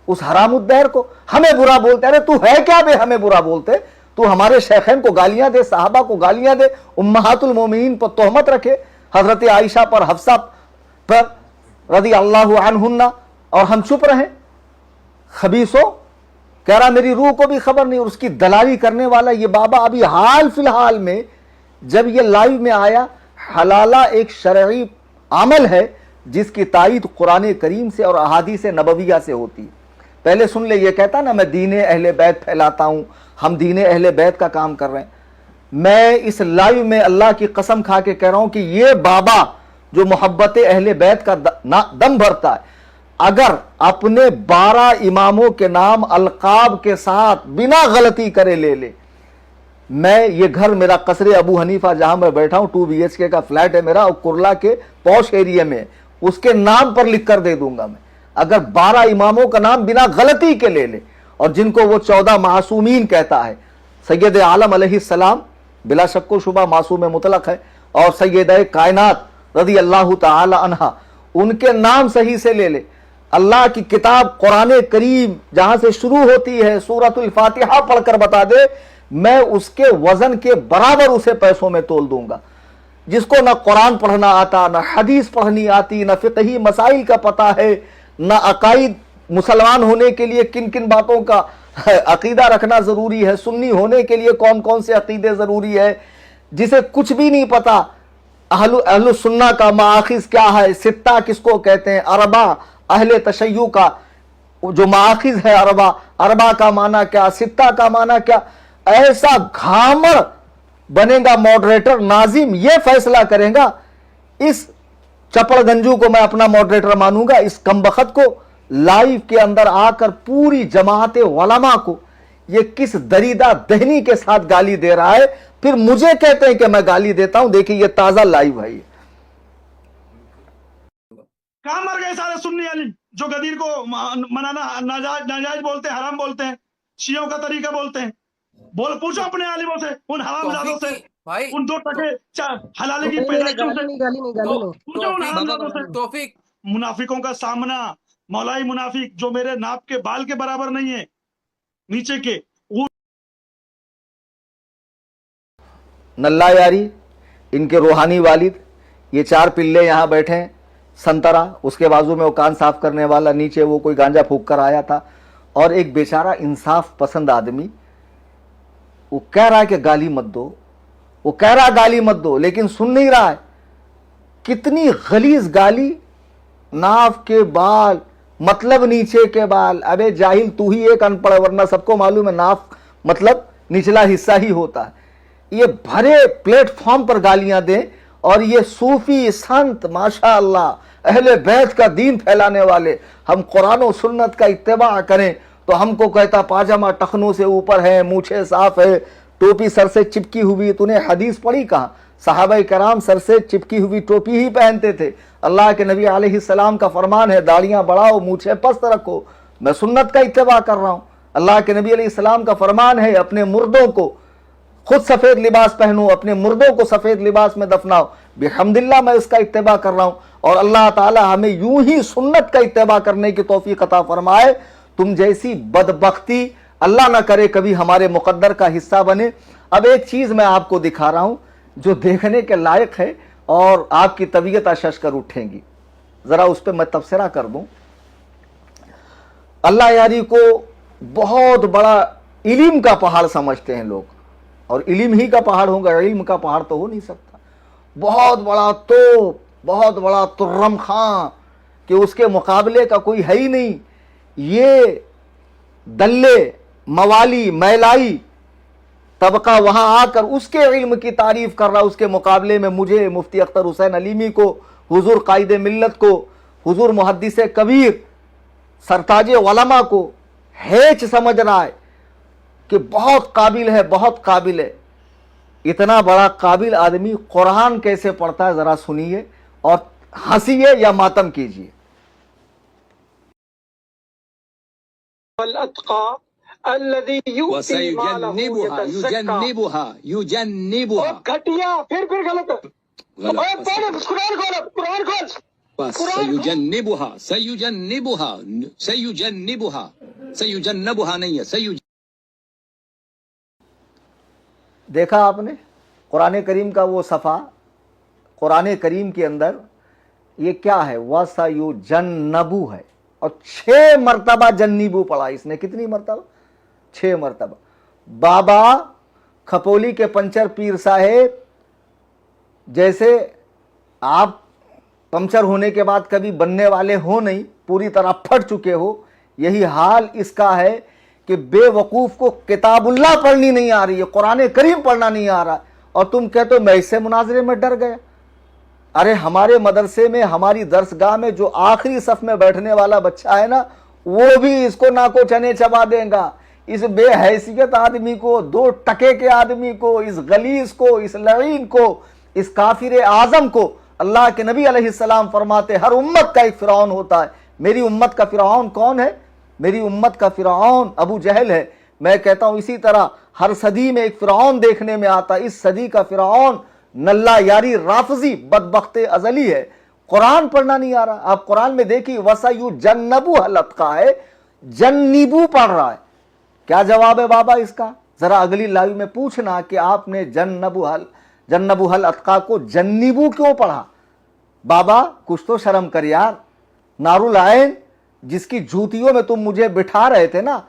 اس حرام الدہر کو. ہمیں برا بولتے, ارے تو ہے کیا بے ہمیں برا بولتے, تو ہمارے شیخین کو گالیاں دے, صحابہ کو گالیاں دے, امہات المومنین پر تہمت رکھے, حضرت عائشہ پر, حفصہ پر رضی اللہ عنہن, اور ہم چپ رہیں. خبیثو, کہہ رہا میری روح کو بھی خبر نہیں, اور اس کی دلالی کرنے والا یہ بابا. ابھی حال فی الحال میں جب یہ لائیو میں آیا, حلالہ ایک شرعی عمل ہے جس کی تائید قرآن کریم سے اور احادیث نبویہ سے ہوتی ہے. پہلے سن لے, یہ کہتا نا میں دین اہل بیت پھیلاتا ہوں, ہم دین اہل بیت کا کام کر رہے ہیں. میں اس لائیو میں اللہ کی قسم کھا کے کہہ رہا ہوں کہ یہ بابا جو محبت اہل بیت کا دم بھرتا ہے, اگر اپنے 12 اماموں کے نام القاب کے ساتھ بنا غلطی کرے لے لے, میں یہ گھر میرا قصر ابو حنیفہ جہاں میں بیٹھا ہوں 2 BHK کا فلیٹ ہے میرا, اور کرلا کے پوش ایریا میں, اس کے نام پر لکھ کر دے دوں گا میں. اگر 12 اماموں کا نام بنا غلطی کے لے لے, اور جن کو وہ 14 معصومین کہتا ہے, سید عالم علیہ السلام بلا شک و شبہ معصوم مطلق ہے, اور سیدہ کائنات رضی اللہ تعالی عنہ, ان کے نام صحیح سے لے لے. اللہ کی کتاب قرآن کریم جہاں سے شروع ہوتی ہے سورۃ الفاتحہ پڑھ کر بتا دے, میں اس کے وزن کے برابر اسے پیسوں میں تول دوں گا. جس کو نہ قرآن پڑھنا آتا, نہ حدیث پڑھنی آتی, نہ فقہی مسائل کا پتہ ہے, نہ عقائد, مسلمان ہونے کے لیے کن کن باتوں کا عقیدہ رکھنا ضروری ہے, سنی ہونے کے لیے کون کون سے عقیدے ضروری ہے, جسے کچھ بھی نہیں پتا. اہل السنہ کا ماخذ کیا ہے, ستہ کس کو کہتے ہیں, اربع अहले तशय्यु का जो माखिज है अरबा, अरबा का माना क्या, सित्ता का माना क्या, ऐसा घामड़ बनेगा मॉडरेटर, नाजिम ये फैसला करेगा। इस चपड़गंजू को मैं अपना मॉडरेटर मानूंगा, इस कमबख्त को लाइव के अंदर आकर पूरी जमात उलमा को ये किस दरीदा दहनी के साथ गाली दे रहा है, फिर मुझे कहते हैं कि मैं गाली देता हूं। देखिए ये ताजा लाइव है। कहां मर गए सारे सुन्नी अली जो गदीर को मनाना नाजायज बोलते हैं, हराम बोलते हैं, शियों का तरीका बोलते हैं। पूछो अपने आलिमों से, उन हरामजादों से, उन 2 टके हलाले की पैदाइशों से, पूछो उन हरामजादों से। तौफीक, मुनाफिकों का सामना, मौलाई मुनाफिक जो मेरे नाप के बाल के बराबर नहीं है नीचे के, वो नल्ला यारी, इनके रूहानी वालिद, ये 4 पिल्ले यहां बैठे हैं, संतरा उसके बाजू में वो कान साफ करने वाला, नीचे वो कोई गांजा फूंक कर आया था, और एक बेचारा इंसाफ पसंद आदमी वो कह रहा है कि गाली मत दो, वो कह रहा गाली मत दो, लेकिन सुन नहीं रहा है। कितनी गलीज गाली, नाफ के बाल मतलब नीचे के बाल। अबे जाहिल तू ही एक अनपढ़, वरना सबको मालूम है नाफ मतलब निचला हिस्सा ही होता है। ये भरे प्लेटफॉर्म पर गालियां दें, और ये सूफी संत माशाअल्लाह अहले बैत का दीन फैलाने वाले, हम कुरान और सुन्नत का इत्तेबा करें तो हमको कहता पाजामा टखनों से ऊपर है, मूछे साफ है, टोपी सर से चिपकी हुई। तूने हदीस पढ़ी कहां? सहाबा कराम सर से चिपकी हुई टोपी ही पहनते थे। अल्लाह के नबी अलैहिस्सलाम का फरमान है दाढ़ियां बढ़ाओ, मूछे पस्त रखो। मैं सुन्नत का इत्तेबा कर रहा हूं। अल्लाह के नबी अलैहिस्सलाम का फरमान है अपने मुर्दों को खुद सफेद लिबास पहनो, अपने मुर्दों को सफेद लिबास में दफनाओ। बिहम्दिल्लाह मैं उसका इत्तेबा कर रहा हूं, और अल्लाह ताला हमें यूं ही सुन्नत का इत्तेबा करने की तौफीक अता फरमाए। तुम जैसी बदबख्ती अल्लाह ना करे कभी हमारे मुकद्दर का हिस्सा बने। अब एक चीज मैं आपको दिखा रहा हूं जो देखने के लायक है, और आपकी तबीयत अशश कर उठेंगी। जरा उस पर मैं तबसरा कर दूं। अल्लाह यारी को बहुत बड़ा इल्म का पहाड़ समझते हैं लोग, और इल्म ही का पहाड़ होगा, इल्म का पहाड़ तो हो नहीं सकता। बहुत बड़ा तो बहुत बड़ा तुर्रम खां कि उसके मुकाबले का कोई है ही नहीं। ये दल्ले मवाली मैलाई तबका वहां आकर उसके इल्म की तारीफ कर रहा, उसके मुकाबले में मुझे मुफ्ती अख्तर हुसैन अलीमी को, हुजूर कायदे मिल्लत को, हुजूर मुहद्दिस कबीर सरताज उलमा को हेच समझ रहा है कि बहुत काबिल है, बहुत काबिल है। इतना बड़ा काबिल आदमी कुरान कैसे पढ़ता है जरा सुनिए और हंसिए या मातम कीजिए। युजन्निबुहा घटिया फिर गलत है। सयुजन्निबुहा नहीं है, देखा आपने कुरान करीम का वो सफ़ा, कुरान करीम के अंदर ये क्या है, वसयुजन्नबु है, और 6 मरतबा जन्निबु पढ़ा इसने। कितनी मरतबा? 6 मरतबा। बाबा खपोली के पंचर पीर साहेब जैसे आप पंचर होने के बाद कभी बनने वाले हो नहीं, पूरी तरह फट चुके हो, यही हाल इसका है कि बेवकूफ़ को किताबुल्लाह पढ़नी नहीं आ रही है, कुरान करीम पढ़ना नहीं आ रहा, और तुम कहते हो मैं इससे मुनाजरे में डर गया। अरे हमारे मदरसे में, हमारी दरसगाह में जो आखिरी सफ में बैठने वाला बच्चा है ना, वो भी इसको नाको चने चबा देगा। इस बेहैसियत आदमी को, 2 टके के आदमी को, इस गलीस को, इस लईन को, इस काफिर आजम को अल्लाह के नबी अलैहिस्सलाम फरमाते हर उम्मत का एक फिरौन होता है। मेरी उम्मत का फिरौन कौन है? मेरी उम्मत का फिरौन अबू जहल है। मैं कहता हूं इसी तरह हर सदी में एक फिरौन देखने में आता। इस सदी का फिरौन नल्ला यारी राफजी बदबख्ते अजली है। कुरान पढ़ना नहीं आ रहा। आप कुरान में देखिए वसयुजन्नबु हलतका है, जन्निबू पढ़ रहा है। क्या जवाब है बाबा इसका? जरा अगली लाइव में पूछना कि आपने जन्नबु हल अतका को जन्निबू क्यों पढ़ा। बाबा कुछ तो शर्म कर यार। नारुल आयन जिसकी जूतियों में तुम मुझे बिठा रहे थे ना,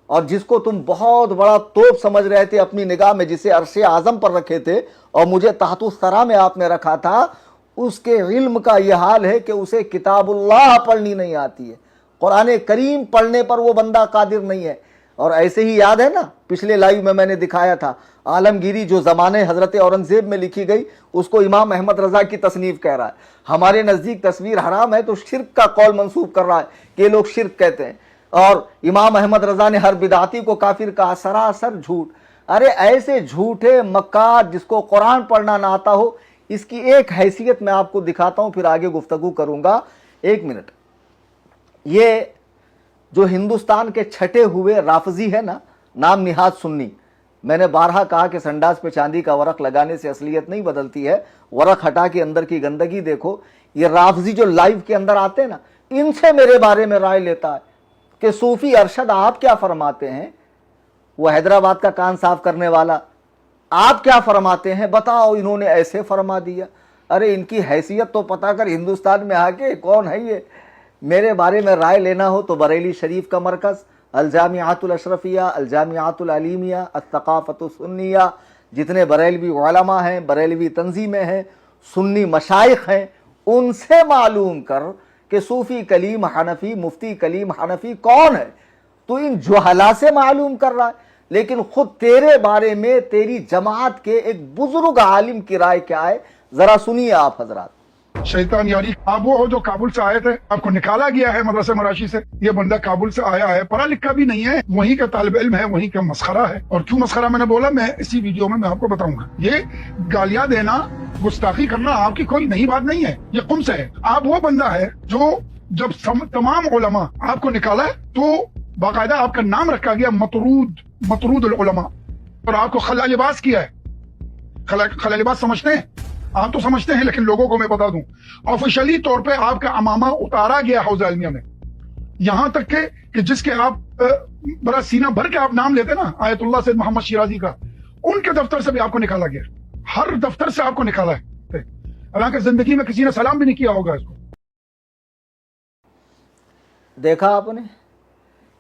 और जिसको तुम बहुत बड़ा तोप समझ रहे थे अपनी निगाह में, जिसे अर्शे आजम पर रखे थे और मुझे तहतुस सरा में आपने रखा था, اس کے علم کا یہ حال ہے کہ اسے کتاب اللہ پڑھنی نہیں آتی ہے، قرآن کریم پڑھنے پر وہ بندہ قادر نہیں ہے۔ اور ایسے ہی یاد ہے نا پچھلے لائیو میں نے دکھایا تھا عالمگیری جو زمانے حضرت اورنگزیب میں لکھی گئی اس کو امام احمد رضا کی تصنیف کہہ رہا ہے۔ ہمارے نزدیک تصویر حرام ہے تو شرک کا قول منسوب کر رہا ہے کہ یہ لوگ شرک کہتے ہیں، اور امام احمد رضا نے ہر بدعتی کو کافر کہا، سراسر جھوٹ۔ ارے ایسے جھوٹے مکار جس کو قرآن پڑھنا نہ آتا ہو، اس کی ایک حیثیت میں آپ کو دکھاتا ہوں، پھر آگے گفتگو کروں گا۔ ایک منٹ، یہ جو ہندوستان کے چھٹے ہوئے رافضی ہے نا، نام نہاد سنی، میں نے بارہا کہا کہ سنڈاس پہ چاندی کا ورق لگانے سے اصلیت نہیں بدلتی ہے، ورق ہٹا کے اندر کی گندگی دیکھو۔ یہ رافضی جو لائیو کے اندر آتے ہیں نا، ان سے میرے بارے میں رائے لیتا ہے کہ صوفی ارشد آپ کیا فرماتے ہیں، وہ حیدرآباد کا کان صاف کرنے والا، آپ کیا فرماتے ہیں بتاؤ، انہوں نے ایسے فرما دیا۔ ارے ان کی حیثیت تو پتا کر ہندوستان میں آ کے کون ہے یہ۔ میرے بارے میں رائے لینا ہو تو بریلی شریف کا مرکز، الجامعات الاشرفیہ، الجامعات العلیمیہ، الثقافت السنیہ، جتنے بریلوی علماء ہیں، بریلوی تنظیمیں ہیں، سنی مشائخ ہیں، ان سے معلوم کر کہ صوفی کلیم حنفی، مفتی کلیم حنفی کون ہے۔ تو ان جہلا سے معلوم کر رہا ہے، لیکن خود تیرے بارے میں تیری جماعت کے ایک بزرگ عالم کی رائے کیا ہے، ذرا سنیے آپ حضرات۔ شیطان یاری، آپ وہ ہو جو کابل سے آئے تھے، آپ کو نکالا گیا ہے مدرسہ مراشی سے۔ یہ بندہ کابل سے آیا ہے، پڑھا لکھا بھی نہیں ہے، وہیں کا طالب علم ہے، وہیں کا مسخرہ ہے۔ اور کیوں مسخرہ میں نے بولا، میں اسی ویڈیو میں آپ کو بتاؤں گا۔ یہ گالیاں دینا، گستاخی کرنا آپ کی کوئی نئی بات نہیں ہے، یہ قم سے ہے۔ آپ وہ بندہ ہے جو جب تمام علماء آپ کو نکالا ہے تو باقاعدہ آپ کا نام رکھا گیا مطرود العلماء، اور آپ کو خلا لباس کیا ہے۔ خلا لباس سمجھتے ہیں آپ؟ تو سمجھتے ہیں، لیکن لوگوں کو میں بتا دوں، آفیشلی طور پہ آپ کا امامہ اتارا گیا حوض عالمیہ میں، یہاں تک کہ جس کے آپ بڑا سینہ بھر کے آپ نام لیتے نا، آیت اللہ سید محمد شیرازی کا، ان کے دفتر سے بھی آپ کو نکالا گیا، ہر دفتر سے آپ کو نکالا ہے، حالانکہ زندگی میں کسی نے سلام بھی نہیں کیا ہوگا اس کو۔ دیکھا آپ نے،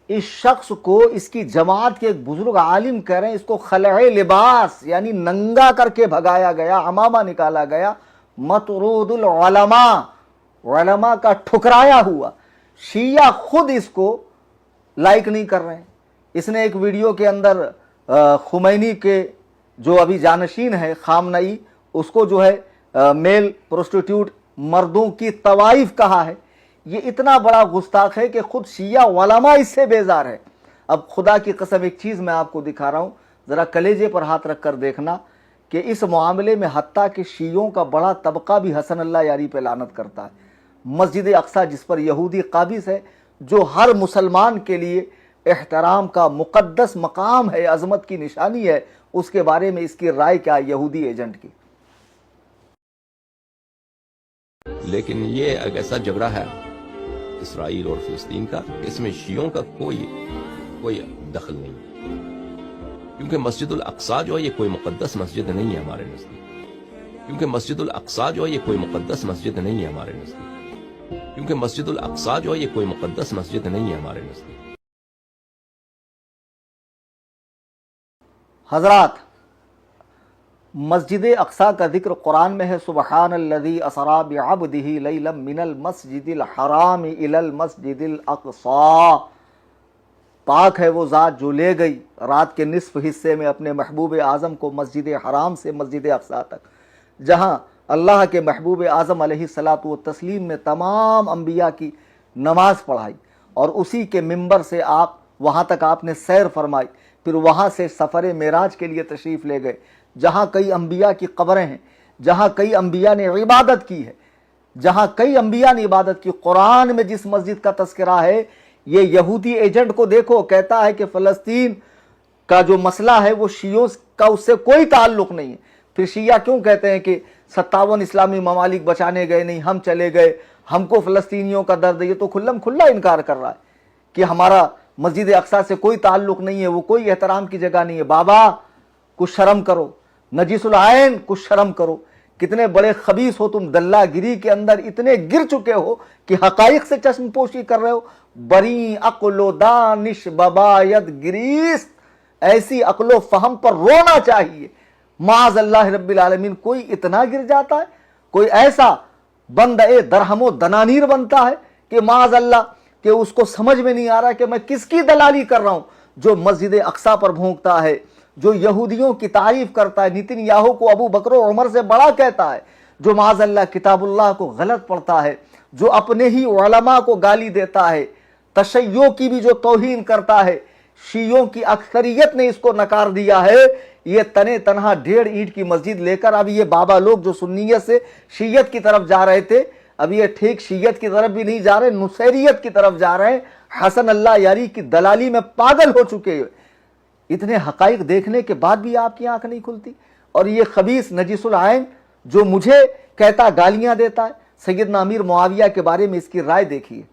اس شخص کو اس کی جماعت کے ایک بزرگ عالم کہہ رہے ہیں اس کو خلع لباس یعنی ننگا کر کے بھگایا گیا، عمامہ نکالا گیا، مطرود العلماء، علماء کا ٹھکرایا ہوا۔ شیعہ خود اس کو لائک نہیں کر رہے ہیں۔ اس نے ایک ویڈیو کے اندر خمینی کے جو ابھی جانشین ہے خامنئی، اس کو جو ہے میل پروسٹیٹیوٹ مردوں کی طوائف کہا ہے۔ یہ اتنا بڑا گستاخ ہے کہ خود شیعہ علماء اس سے بیزار ہے۔ اب خدا کی قسم ایک چیز میں آپ کو دکھا رہا ہوں، ذرا کلیجے پر ہاتھ رکھ کر دیکھنا کہ اس معاملے میں حتیٰ کہ شیعوں کا بڑا طبقہ بھی حسن اللہ یاری پہ لعنت کرتا ہے۔ مسجد اقصی جس پر یہودی قابض ہے، جو ہر مسلمان کے لیے احترام کا مقدس مقام ہے، عظمت کی نشانی ہے، اس کے بارے میں اس کی رائے کیا یہودی ایجنٹ کی؟ لیکن یہ ایک ایسا جھگڑا ہے اسرائیل اور فلسطین کا، اس میں شیعوں کا کوئی دخل نہیں ہے، کیونکہ مسجد الاقصی جو ہے یہ کوئی مقدس مسجد نہیں ہے ہمارے نزدیک، کیونکہ مسجد الاقصی جو ہے یہ کوئی مقدس مسجد نہیں ہے ہمارے نزدیک، کیونکہ مسجد الاقصی جو ہے یہ کوئی مقدس مسجد نہیں ہے ہمارے نزدیک۔ حضرات، مسجد اقصی کا ذکر قرآن میں ہے، سبحان الذی اسری بعبدہ لیلا من المسجد الحرام الی المسجد الاقصی، پاک ہے وہ ذات جو لے گئی رات کے نصف حصے میں اپنے محبوب اعظم کو مسجد حرام سے مسجد اقصی تک، جہاں اللہ کے محبوب اعظم علیہ الصلاۃ والتسلیم نے تمام انبیاء کی نماز پڑھائی، اور اسی کے منبر سے آپ وہاں تک آپ نے سیر فرمائی، پھر وہاں سے سفر معراج کے لیے تشریف لے گئے، جہاں کئی انبیاء کی قبریں ہیں، جہاں کئی انبیاء نے عبادت کی ہے، جہاں کئی انبیاء نے عبادت کی۔ قرآن میں جس مسجد کا تذکرہ ہے، یہ یہودی ایجنٹ کو دیکھو، کہتا ہے کہ فلسطین کا جو مسئلہ ہے وہ شیعوں کا اس سے کوئی تعلق نہیں ہے۔ پھر شیعہ کیوں کہتے ہیں کہ 57 اسلامی ممالک بچانے گئے نہیں، ہم چلے گئے، ہم کو فلسطینیوں کا درد ہے؟ یہ تو کھلم کھلا انکار کر رہا ہے کہ ہمارا مسجد اقصی سے کوئی تعلق نہیں ہے، وہ کوئی احترام کی جگہ نہیں ہے۔ بابا کچھ شرم کرو، نجیس العین کچھ شرم کرو، کتنے بڑے خبیث ہو تم، دلہ گیری کے اندر اتنے گر چکے ہو کہ حقائق سے چشم پوشی کر رہے ہو۔ بری عقل و دانش بباید گریست، ایسی عقل و فہم پر رونا چاہیے۔ معاذ اللہ رب العالمین، کوئی اتنا گر جاتا ہے؟ कोई ऐसा बंदे दरहमो दनानीर बनता है कि माज़ अल्लाह कि उसको समझ में नहीं आ रहा कि मैं किसकी दलाली कर रहा हूं, जो मस्जिद अक्सा पर भोंकता है, जो यहूदियों की तारीफ करता है, नेतन्याहू को अबू बकर और उमर से बड़ा कहता है, जो माज़ अल्लाह किताबुल्लाह को गलत पढ़ता है, जो अपने ही उलमा को गाली देता है, तशय्यो की भी जो तौहीन करता है, शियों की अक्सरियत ने इसको नकार दिया है। ये तने तनहा 1.5 ईंट की मस्जिद लेकर अब ये बाबा लोग जो सुन्नियत से शीयत की तरफ जा रहे थे, अब ये ठीक शीयत की तरफ भी नहीं जा रहे, नुसैरियत की तरफ जा रहे हैं। हसन अल्लाह यारी की दलाली में पागल हो चुके हैं। इतने हकाइक देखने के बाद भी आपकी आंख नहीं खुलती। और ये खबीस नजीसुल आइन जो मुझे कहता गालियां देता है, सैयदना अमीर मुआविया के बारे में इसकी राय देखिए।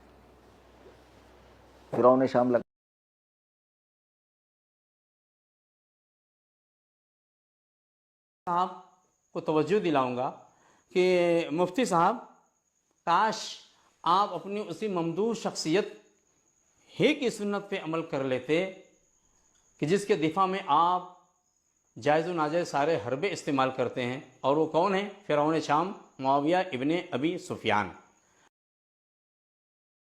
फिरौन शाम लगा साहब को तवज्जो दिलाऊंगा कि मुफ्ती साहब, काश आप अपनी उसी ममदूह शख्सियत ही की सुन्नत पे अमल कर लेते कि जिसके दिफा में आप जायज़ व नाजायज़ सारे हरबे इस्तेमाल करते हैं। और वो कौन है? फिरौन शाम मुआविया इब्ने अबी सुफियान।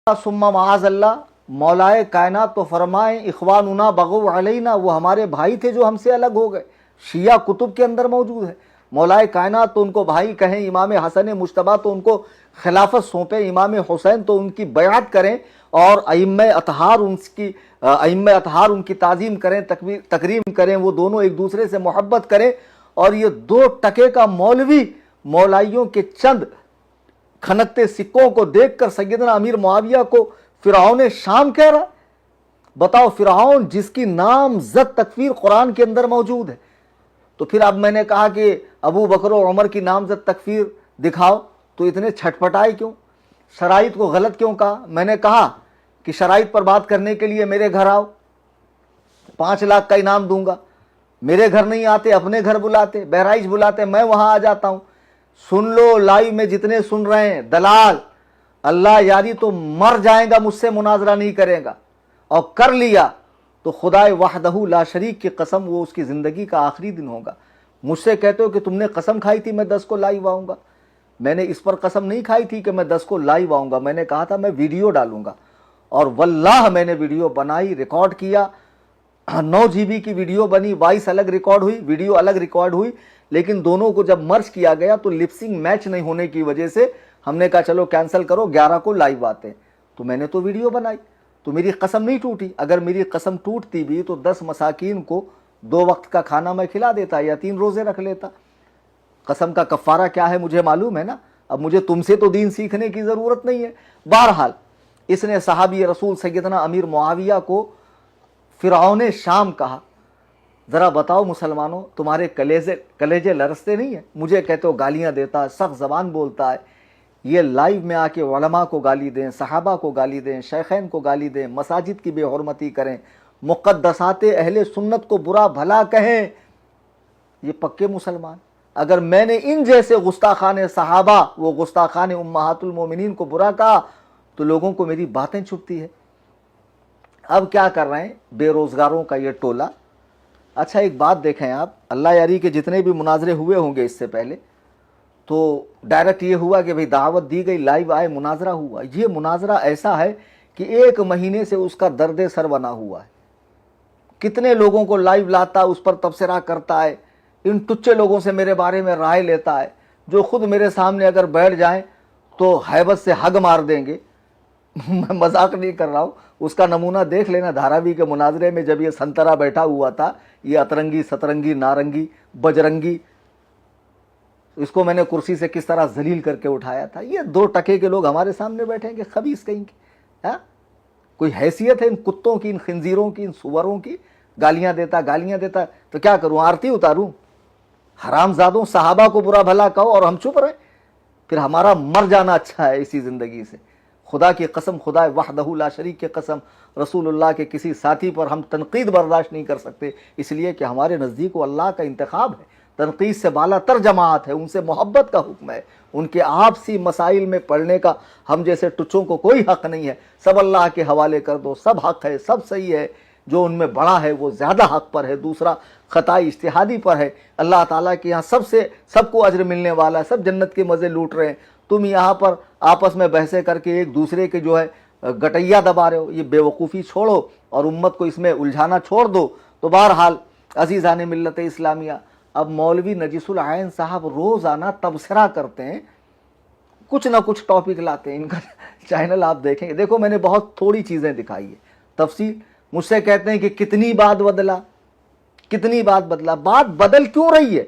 सुम्मा माज़ अल्लाह, मौलाए कायनात तो फरमाएं इख्वानुना बगू अलैना, वो हमारे भाई थे जो हमसे अलग हो गए। शिया कुतुब के अंदर मौजूद है। मौलाए कायनात तो उनको भाई कहें, इमाम हसन मुश्तबा तो उनको खिलाफत सौंपे, इमाम हुसैन तो उनकी बैअत करें, और अइम्मे अतहार उनकी ताज़ीम करें, तकरीम करें, वो दोनों एक दूसरे से मोहब्बत करें। और ये 2 टके का मौलवी मौलाइयों के चंद खनकते सिक्कों को देखकर सैयदना अमीर मुआविया को फिरौन शाम कह रहा। बताओ, फिरौन जिसकी नामज़द तकफीर कुरान के अंदर मौजूद है। तो फिर अब मैंने कहा कि अबू बकर और उमर की नामज़द तकफीर दिखाओ, तो इतने छटपटाए क्यों? शराइत को गलत क्यों कहा? मैंने कहा कि शराइत पर बात करने के लिए मेरे घर आओ, 5 लाख का इनाम दूंगा। मेरे घर नहीं आते, अपने घर बुलाते, बहराइच बुलाते, मैं वहां आ जाता हूं। सुन लो, लाइव में जितने सुन रहे हैं, दलाल अल्लाह यारी तो मर जाएगा, मुझसे मुनाजरा नहीं करेगा, और कर लिया तो खुदाए वहदहू ला शरीक की कसम, वो उसकी ज़िंदगी का आखिरी दिन होगा। मुझसे कहते हो कि तुमने कसम खाई थी मैं 10 को लाइव आऊँगा। मैंने इस पर कसम नहीं खाई थी कि मैं 10 को लाइव आऊँगा। मैंने कहा था मैं वीडियो डालूंगा, और वल्लाह मैंने वीडियो बनाई, रिकॉर्ड किया। 9 GB की वीडियो बनी, वॉइस अलग रिकॉर्ड हुई, वीडियो अलग रिकॉर्ड हुई। लेकिन दोनों को जब मर्ज किया गया तो लिपसिंग मैच नहीं होने की वजह से हमने कहा चलो कैंसिल करो, 11 को लाइव आते हैं। तो मैंने तो वीडियो बनाई, तो मेरी कसम नहीं टूटी। अगर मेरी कसम टूटती भी तो 10 मसाकीन को 2 वक्त का खाना मैं खिला देता या 3 रोजे रख लेता। कसम का कफ़ारा क्या है मुझे मालूम है ना। अब मुझे तुमसे तो दीन सीखने की ज़रूरत नहीं है। बहरहाल इसने सहाबी रसूल सैयदना अमीर मुआविया को फिरौन शाम कहा। ज़रा बताओ मुसलमानों, तुम्हारे कलेजे लरसते नहीं है? मुझे कहते हो गालियाँ देता है, सख्त ज़बान बोलता है। ये लाइव में आके उलमा को गाली दें, सहाबा को गाली दें, शेखैन को गाली दें, मसाजिद की बेहुरमती करें, मुक़द्दसाते अहले सुन्नत को बुरा भला कहें, ये पक्के मुसलमान। अगर मैंने इन जैसे गुस्ताखान सहाबा, वो गुस्ताखान उम्महातुल मोमिनीन को बुरा कहा तो लोगों को मेरी बातें छुपती है। अब क्या कर रहे हैं बेरोज़गारों का ये टोला। अच्छा एक बात देखें आप, अल्लाह यारी के जितने भी मुनाजरे हुए होंगे इससे पहले, तो डायरेक्ट ये हुआ कि भाई दावत दी गई, लाइव आए, मुनाजरा हुआ। ये मुनाजरा ऐसा है कि 1 महीने से उसका दर्द सर बना हुआ है। कितने लोगों को लाइव लाता है, उस पर तबसरा करता है, इन टुच्चे लोगों से मेरे बारे में राय लेता है, जो खुद मेरे सामने अगर बैठ जाएं तो हैबत से हग मार देंगे। मैं मजाक नहीं कर रहा हूँ। उसका नमूना देख लेना धारावी के मुनाजरे में, जब ये संतरा बैठा हुआ था, ये अतरंगी, सतरंगी, नारंगी, बजरंगी, इसको मैंने कुर्सी से किस तरह जलील करके उठाया था। ये 2 टके के लोग हमारे सामने बैठेंगे, खबीस कहीं के। हाँ, कोई हैसियत है इन कुत्तों की, इन खिंजीरों की, इन सुवरों की? गालियां देता तो क्या करूं, आरती उतारूं? हरामजादों, सहाबा को बुरा भला कहो और हम चुप रहे, फिर हमारा मर जाना अच्छा है इसी जिंदगी से। खुदा की कसम, खुदा वहदहू ला शरीक की कसम, रसूलुल्लाह के किसी साथी पर हम तनकीद बर्दाश्त नहीं कर सकते, इसलिए कि हमारे नज़दीक वो अल्लाह का इंतखाब है। तनकीद से बाला तर जमात है, उनसे मोहब्बत का हुक्म है, उनके आपसी मसाइल में पढ़ने का हम जैसे टुच्चों को कोई हक़ नहीं है। सब अल्लाह के हवाले कर दो, सब हक़ है, सब सही है। जो उनमें बड़ा है वो ज़्यादा हक पर है, दूसरा खताई इज्तिहादी पर है। अल्लाह ताला के यहाँ सबको अज्र मिलने वाला है, सब जन्नत के मज़े लूट रहे हैं। तुम यहाँ पर आपस में बहसें करके एक दूसरे के जो है गटैया दबा रहे हो। ये बेवकूफ़ी छोड़ो और उम्मत को इसमें उलझाना छोड़ दो। तो बहरहाल अजीज़ान मिल्लत इस्लामिया, अब मौलवी नजीसुल आयन साहब रोज़ाना तबसरा करते हैं, कुछ ना कुछ टॉपिक लाते हैं। इनका चैनल आप देखेंगे, देखो मैंने बहुत थोड़ी चीज़ें दिखाई है तफसील। मुझसे कहते हैं कि कितनी बात बदला, कितनी बात बदला। बात बदल क्यों रही है?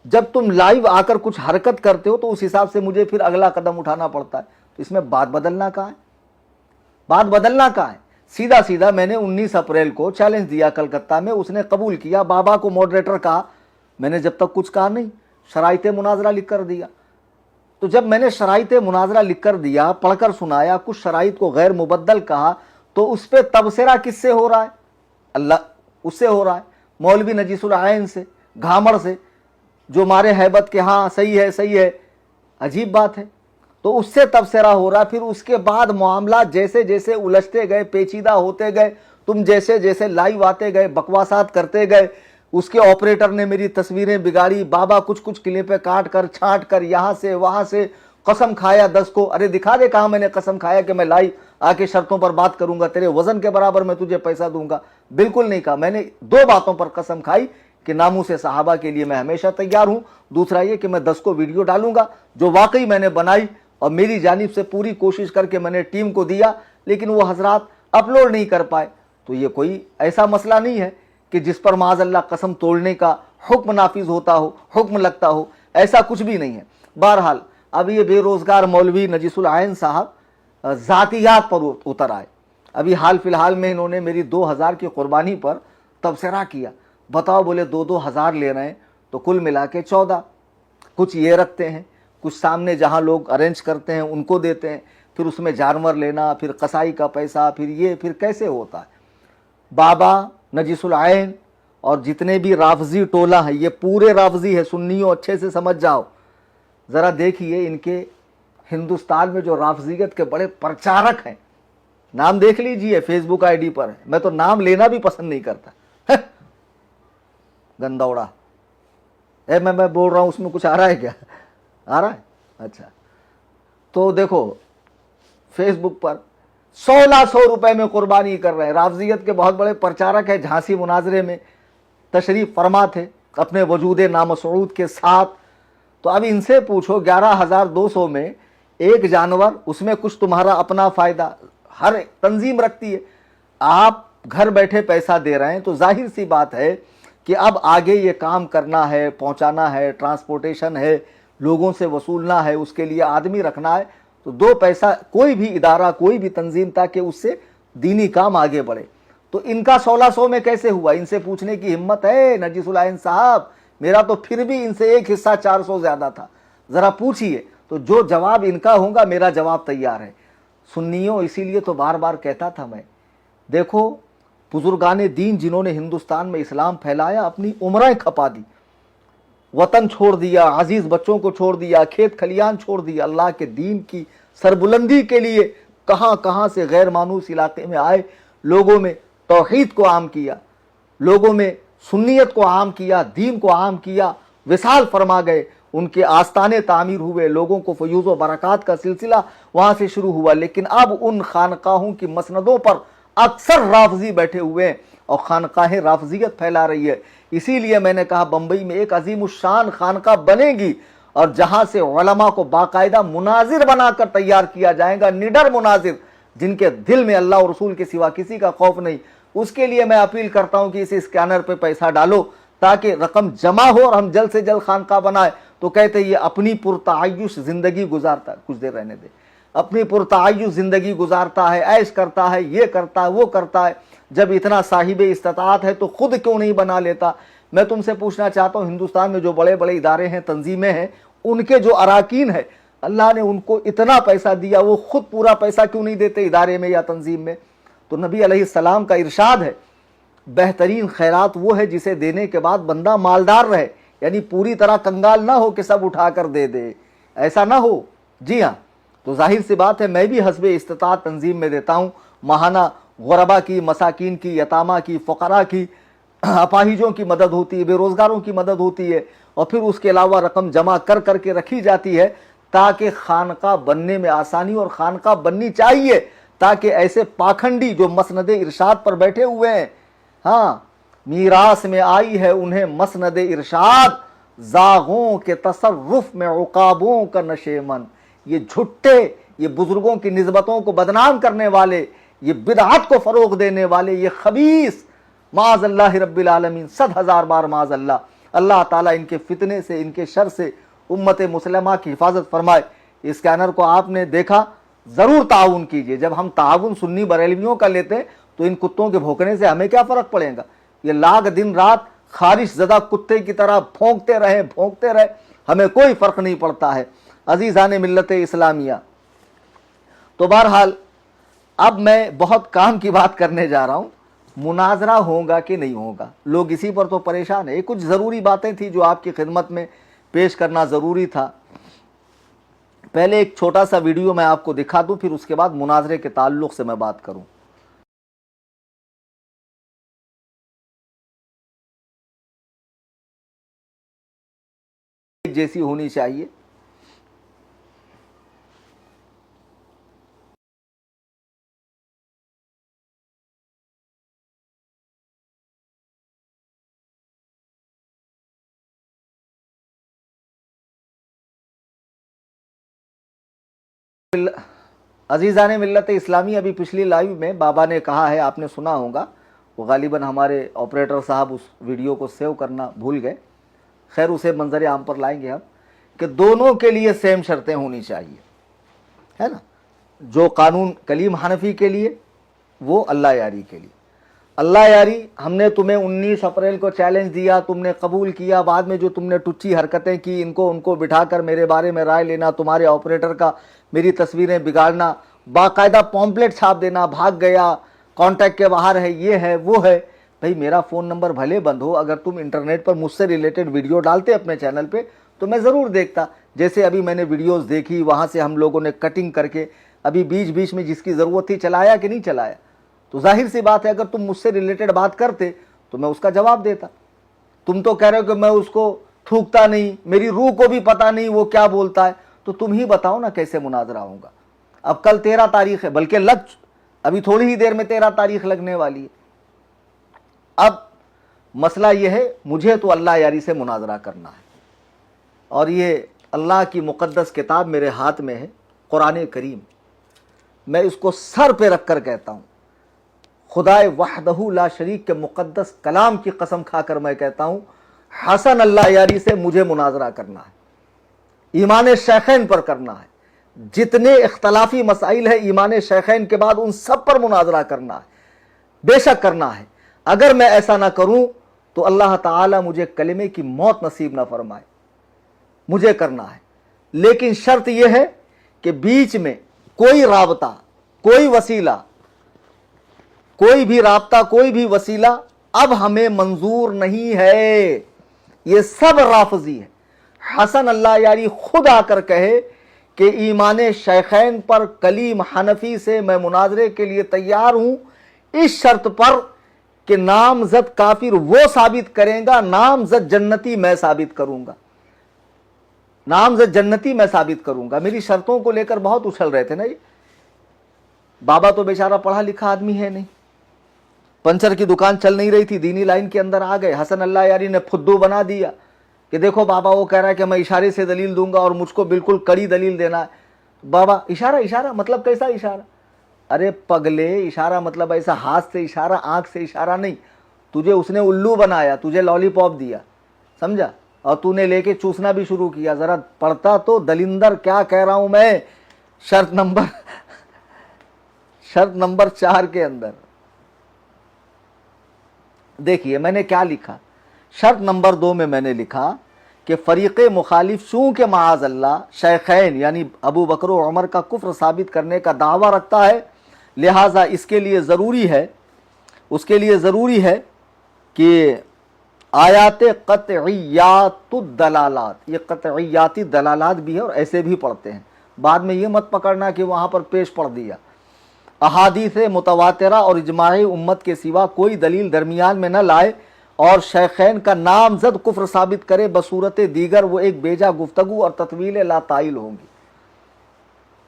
जब तुम लाइव आकर कुछ हरकत करते हो तो उस हिसाब से मुझे फिर अगला कदम उठाना पड़ता है। तो इसमें बात बदलना कहाँ है? बात बदलना कहाँ है? सीधा सीधा मैंने 19 अप्रैल को चैलेंज दिया कलकत्ता में, उसने कबूल किया। बाबा को मॉडरेटर कहा, मैंने जब तक कुछ कहा नहीं, शराइते मुनाजरा लिख कर दिया। तो जब मैंने शराइते मुनाजरा लिख कर दिया, पढ़कर सुनाया, कुछ शराइत को गैर मुबद्दल कहा, तो उस पर तबसरा किससे हो रहा है? अल्लाह उससे हो रहा है, मौलवी नजीसुल आयन से, घामड़ से, जो मारे हैबत के हाँ सही है सही है। अजीब बात है। तो उससे तबसरा हो रहा। फिर उसके बाद मामला जैसे जैसे उलझते गए, पेचीदा होते गए, तुम जैसे जैसे लाइव आते गए, बकवासात करते गए, उसके ऑपरेटर ने मेरी तस्वीरें बिगाड़ी। बाबा कुछ कुछ क्लिपें काट कर छांट कर यहाँ से वहाँ से कसम खाया 10 को। अरे दिखा दे कहाँ मैंने कसम खाया कि मैं लाइव आके शर्तों पर बात करूंगा, तेरे वजन के बराबर मैं तुझे पैसा दूंगा। बिल्कुल नहीं कहा। मैंने 2 बातों पर कसम खाई कि नामूस सहाबा के लिए मैं हमेशा तैयार हूं। दूसरा ये कि मैं 10 को वीडियो डालूंगा जो वाकई मैंने बनाई और मेरी जानिब से पूरी कोशिश करके मैंने टीम को दिया, लेकिन वो हजरात अपलोड नहीं कर पाए। तो ये कोई ऐसा मसला नहीं है कि जिस पर माज़अल्लाह कसम तोड़ने का हुक्म नाफिज होता हो, हुक्म लगता हो, ऐसा कुछ भी नहीं है। बहरहाल अब ये बेरोज़गार मौलवी नजीसुल आयन साहब ज़ातियात पर उतर आए। अभी हाल फिलहाल में इन्होंने मेरी 2000 की कुर्बानी पर तबसरा किया। बताओ, बोले 2-2 हज़ार ले रहे हैं, तो कुल मिला के 14। कुछ ये रखते हैं, कुछ सामने जहाँ लोग अरेंज करते हैं उनको देते हैं, फिर उसमें जानवर लेना, फिर कसाई का पैसा, फिर ये, फिर कैसे होता है। बाबा नजीसुल आयन और जितने भी राफजी टोला है, ये पूरे राफजी है, सुन्नियों अच्छे से समझ जाओ। ज़रा देखिए इनके हिंदुस्तान में जो राफजियत के बड़े प्रचारक हैं, नाम देख लीजिए, फेसबुक आईडी पर है। मैं तो नाम लेना भी पसंद नहीं करता। गंदौड़ा मैं बोल रहा हूँ, उसमें कुछ आ रहा है क्या? आ रहा है? अच्छा, तो देखो फेसबुक पर 1600 रुपए में कुर्बानी कर रहे हैं। राफजियत के बहुत बड़े प्रचारक है, झांसी मुनाजरे में तशरीफ फरमा थे अपने वजूद नामसूद के साथ। तो अब इनसे पूछो 11,200 में एक जानवर, उसमें कुछ तुम्हारा अपना फ़ायदा, हर तंजीम रखती है। आप घर बैठे पैसा दे रहे हैं, तो जाहिर सी बात है कि अब आगे ये काम करना है, पहुंचाना है, ट्रांसपोर्टेशन है, लोगों से वसूलना है, उसके लिए आदमी रखना है। तो 2 पैसा कोई भी इदारा, कोई भी तंजीम, ताकि उससे दीनी काम आगे बढ़े। तो इनका 1600 में कैसे हुआ? इनसे पूछने की हिम्मत है नजीसुल आयन साहब? मेरा तो फिर भी इनसे एक हिस्सा 400 ज़्यादा था। ज़रा पूछिए, तो जो जवाब इनका होगा मेरा जवाब तैयार है। सुन्नियों, इसीलिए तो बार बार कहता था मैं, देखो बुजुर्गाने दीन जिन्होंने हिंदुस्तान में इस्लाम फैलाया, अपनी उम्रें खपा दी, वतन छोड़ दिया, अजीज बच्चों को छोड़ दिया, खेत खलियान छोड़ दिया, अल्लाह के दीन की सरबुलंदी के लिए कहां कहां से गैर मानूस इलाके में आए, लोगों में तौहीद को आम किया, लोगों में सुन्नियत को आम किया, दीन को आम किया, विसाल फरमा गए, उनके आस्ताने तामीर हुए, लोगों को फयूज़ व बरक़ात का सिलसिला वहाँ से शुरू हुआ। लेकिन अब उन खानकाहों की मसनदों पर अक्सर राफजी बैठे हुए हैं और खानकाहें राफजियत फैला रही है। इसीलिए मैंने कहा बम्बई में एक अजीमुशान खानका बनेगी और जहाँ से उलमा को बाकायदा मुनाजिर बनाकर तैयार किया जाएगा, निडर मुनाजिर जिनके दिल में अल्लाह और रसूल के सिवा किसी का खौफ नहीं। उसके लिए मैं अपील करता हूँ कि इस स्कैनर पे पैसा डालो ताकि रकम जमा हो और हम जल्द से जल्द खानका बनाए। तो कहते ये अपनी पुरतायुश जिंदगी गुजारता, कुछ देर रहने दे, अपनी पुरतायुश जिंदगी गुजारता है, ऐश करता है, ये करता है, वो करता है। जब इतना साहिब इस्तात है तो खुद क्यों नहीं बना लेता? मैं तुमसे पूछना चाहता हूँ, हिंदुस्तान में जो बड़े बड़े इदारे हैं, तंजीमें हैं, उनके जो अराकीन है, अल्लाह ने उनको इतना पैसा दिया, वो खुद पूरा पैसा क्यों नहीं देते इदारे में या तंजीम में? तो नबी अलैहिस्सलाम का इरशाद है, बेहतरीन खैरात वो है जिसे देने के बाद बंदा मालदार रहे, यानी पूरी तरह कंगाल ना हो कि सब उठाकर दे दे, ऐसा ना हो। जी हाँ, तो जाहिर सी बात है मैं भी हस्बे इस्तात तंजीम में देता हूँ, माहाना गुरबा की, मसाकिन की, यतामा की, फ़ुक़रा की, अपाहिजों की मदद होती है, बेरोज़गारों की मदद होती है, और फिर उसके अलावा रकम जमा कर कर के रखी जाती है ताकि खानका बनने में आसानी, और खानका बननी चाहिए ताकि ऐसे पाखंडी जो मसनद इरशाद पर बैठे हुए हैं, हाँ, मीरास में आई है उन्हें मसनद इरशाद, जागों के तसर्रुफ में उकाबों का नशेमन, ये झुट्टे, ये बुजुर्गों की निस्बतों को बदनाम करने वाले, ये बिदअत को फरोग देने वाले, ये खबीस, माज़अल्लाह रब्बिल आलमीन, 100,000 बार माज़अल्लाह, अल्लाह ताला इनके फितने से, इनके शर से उम्मत मुसलमा की हिफाजत फरमाए। इस स्कैनर को आपने देखा, ज़रूर ताउन कीजिए। जब हम ताउन सुन्नी बरेलवियों का लेते हैं तो इन कुत्तों के भौंकने से हमें क्या फ़र्क पड़ेगा। ये लाख दिन रात खारिश ज़दा कुत्ते की तरह भौंकते रहे, हमें कोई फ़र्क नहीं पड़ता है। अज़ीज़ान मिल्लत इस्लामिया, तो बहरहाल अब मैं बहुत काम की बात करने जा रहा हूँ। मुनाजरा होगा कि नहीं होगा, लोग इसी पर तो परेशान है। ये कुछ ज़रूरी बातें थी जो आपकी खिदमत में पेश करना ज़रूरी था। पहले एक छोटा सा वीडियो मैं आपको दिखा दूँ, फिर उसके बाद मुनाजरे के ताल्लुक़ से मैं बात करूँ। जैसी होनी चाहिए। अजीज़ान मिल्लत इस्लामी, अभी पिछली लाइव में बाबा ने कहा है, आपने सुना होगा, वो गालिबन हमारे ऑपरेटर साहब उस वीडियो को सेव करना भूल गए। खैर, उसे मंजर आम पर लाएंगे हम, कि दोनों के लिए सेम शर्तें होनी चाहिए, है ना। जो कानून कलीम हनफी के लिए, वो अल्लाह यारी के लिए। अल्लाह यारी, हमने तुम्हें 19 अप्रैल को चैलेंज दिया, तुमने कबूल किया, बाद में जो तुमने टुच्ची हरकतें की, इनको उनको बिठाकर मेरे बारे में राय लेना, तुम्हारे ऑपरेटर का मेरी तस्वीरें बिगाड़ना, बाकायदा पॉम्पलेट छाप देना, भाग गया, कॉन्टैक्ट के बाहर है, ये है वो है। भाई, मेरा फ़ोन नंबर भले बंद हो, अगर तुम इंटरनेट पर मुझसे रिलेटेड वीडियो डालते अपने चैनल पे तो मैं ज़रूर देखता। जैसे अभी मैंने वीडियोस देखी, वहाँ से हम लोगों ने कटिंग करके अभी बीच बीच में जिसकी ज़रूरत थी चलाया कि नहीं चलाया। तो जाहिर सी बात है, अगर तुम मुझसे रिलेटेड बात करते तो मैं उसका जवाब देता। तुम तो कह रहे हो कि मैं उसको थूकता नहीं, मेरी रूह को भी पता नहीं वो क्या बोलता है, तो तुम ही बताओ ना कैसे मुनाजरा होगा। अब कल 13 तारीख है, बल्कि अभी थोड़ी ही देर में 13 तारीख लगने वाली है। अब मसला यह है, मुझे तो अल्लाह यारी से मुनाजरा करना है, और ये अल्लाह की मुक़द्दस किताब मेरे हाथ में है, कुरान करीम। मैं इसको सर पे रख कर कहता हूँ, खुदाए वहदहू ला शरीक के मुक़द्दस कलाम की कसम खाकर मैं कहता हूँ, हसन अल्लाह यारी से मुझे मुनाजरा करना है, ईमान शैखैन पर करना है। जितने इख्तलाफी मसाइल है ईमान शैखैन के बाद, उन सब पर मुनाजरा करना है, बेशक करना है। अगर मैं ऐसा ना करूं तो अल्लाह ताला मुझे कलिमे की मौत नसीब ना फरमाए, मुझे करना है। लेकिन शर्त यह है कि बीच में कोई राबता, कोई वसीला, कोई भी राबता, कोई भी वसीला अब हमें मंजूर नहीं है। ये सब राफजी है। हसन अल्लाह यारी खुद आकर कहे कि ईमान शैखैन पर कलीम हनफी से मैं मुनाजरे के लिए तैयार हूं, इस शर्त पर कि नामजद काफिर वो साबित करेगा, नामजद जन्नती मैं साबित करूंगा, नामजद जन्नती मैं साबित करूंगा। मेरी शर्तों को लेकर बहुत उछल रहे थे ना ये। बाबा तो बेचारा पढ़ा लिखा आदमी है नहीं, पंचर की दुकान चल नहीं रही थी, दीनी लाइन के अंदर आ गए। हसन अल्लाह यारी ने फुद्दू बना दिया कि देखो बाबा वो कह रहा है कि मैं इशारे से दलील दूंगा और मुझको बिल्कुल कड़ी दलील देना है। बाबा इशारा, इशारा मतलब कैसा इशारा? अरे पगले, इशारा मतलब ऐसा हाथ से इशारा, आंख से इशारा नहीं। तुझे उसने उल्लू बनाया, तुझे लॉलीपॉप दिया, समझा, और तूने लेके चूसना भी शुरू किया। जरा पढ़ता तो दलिंदर क्या कह रहा हूं मैं। शर्त नंबर 4 के अंदर देखिए मैंने क्या लिखा। शर्त नंबर 2 में मैंने लिखा कि फरीक़ मुखालिफ चूँकि माअज़ल्लाह शैखैन यानी अबू बकर और उमर का कुफ्र साबित करने का दावा रखता है, लिहाजा इसके लिए ज़रूरी है, उसके लिए ज़रूरी है कि आयात क़त्इयातुद दलालात, ये क़त्इयाती दलालात भी है और ऐसे भी पढ़ते हैं, बाद में ये मत पकड़ना कि वहाँ पर पेश पढ़ दिया। अहादीस मुतवातिरा और इजमाई उम्मत के सिवा कोई दलील दरमियान में न लाए और शैखैन का नामजद कुफ्र साबित करे बसूरत दीगर वो एक बेजा गुफ्तगू और तत्वील ला ताइल होंगी।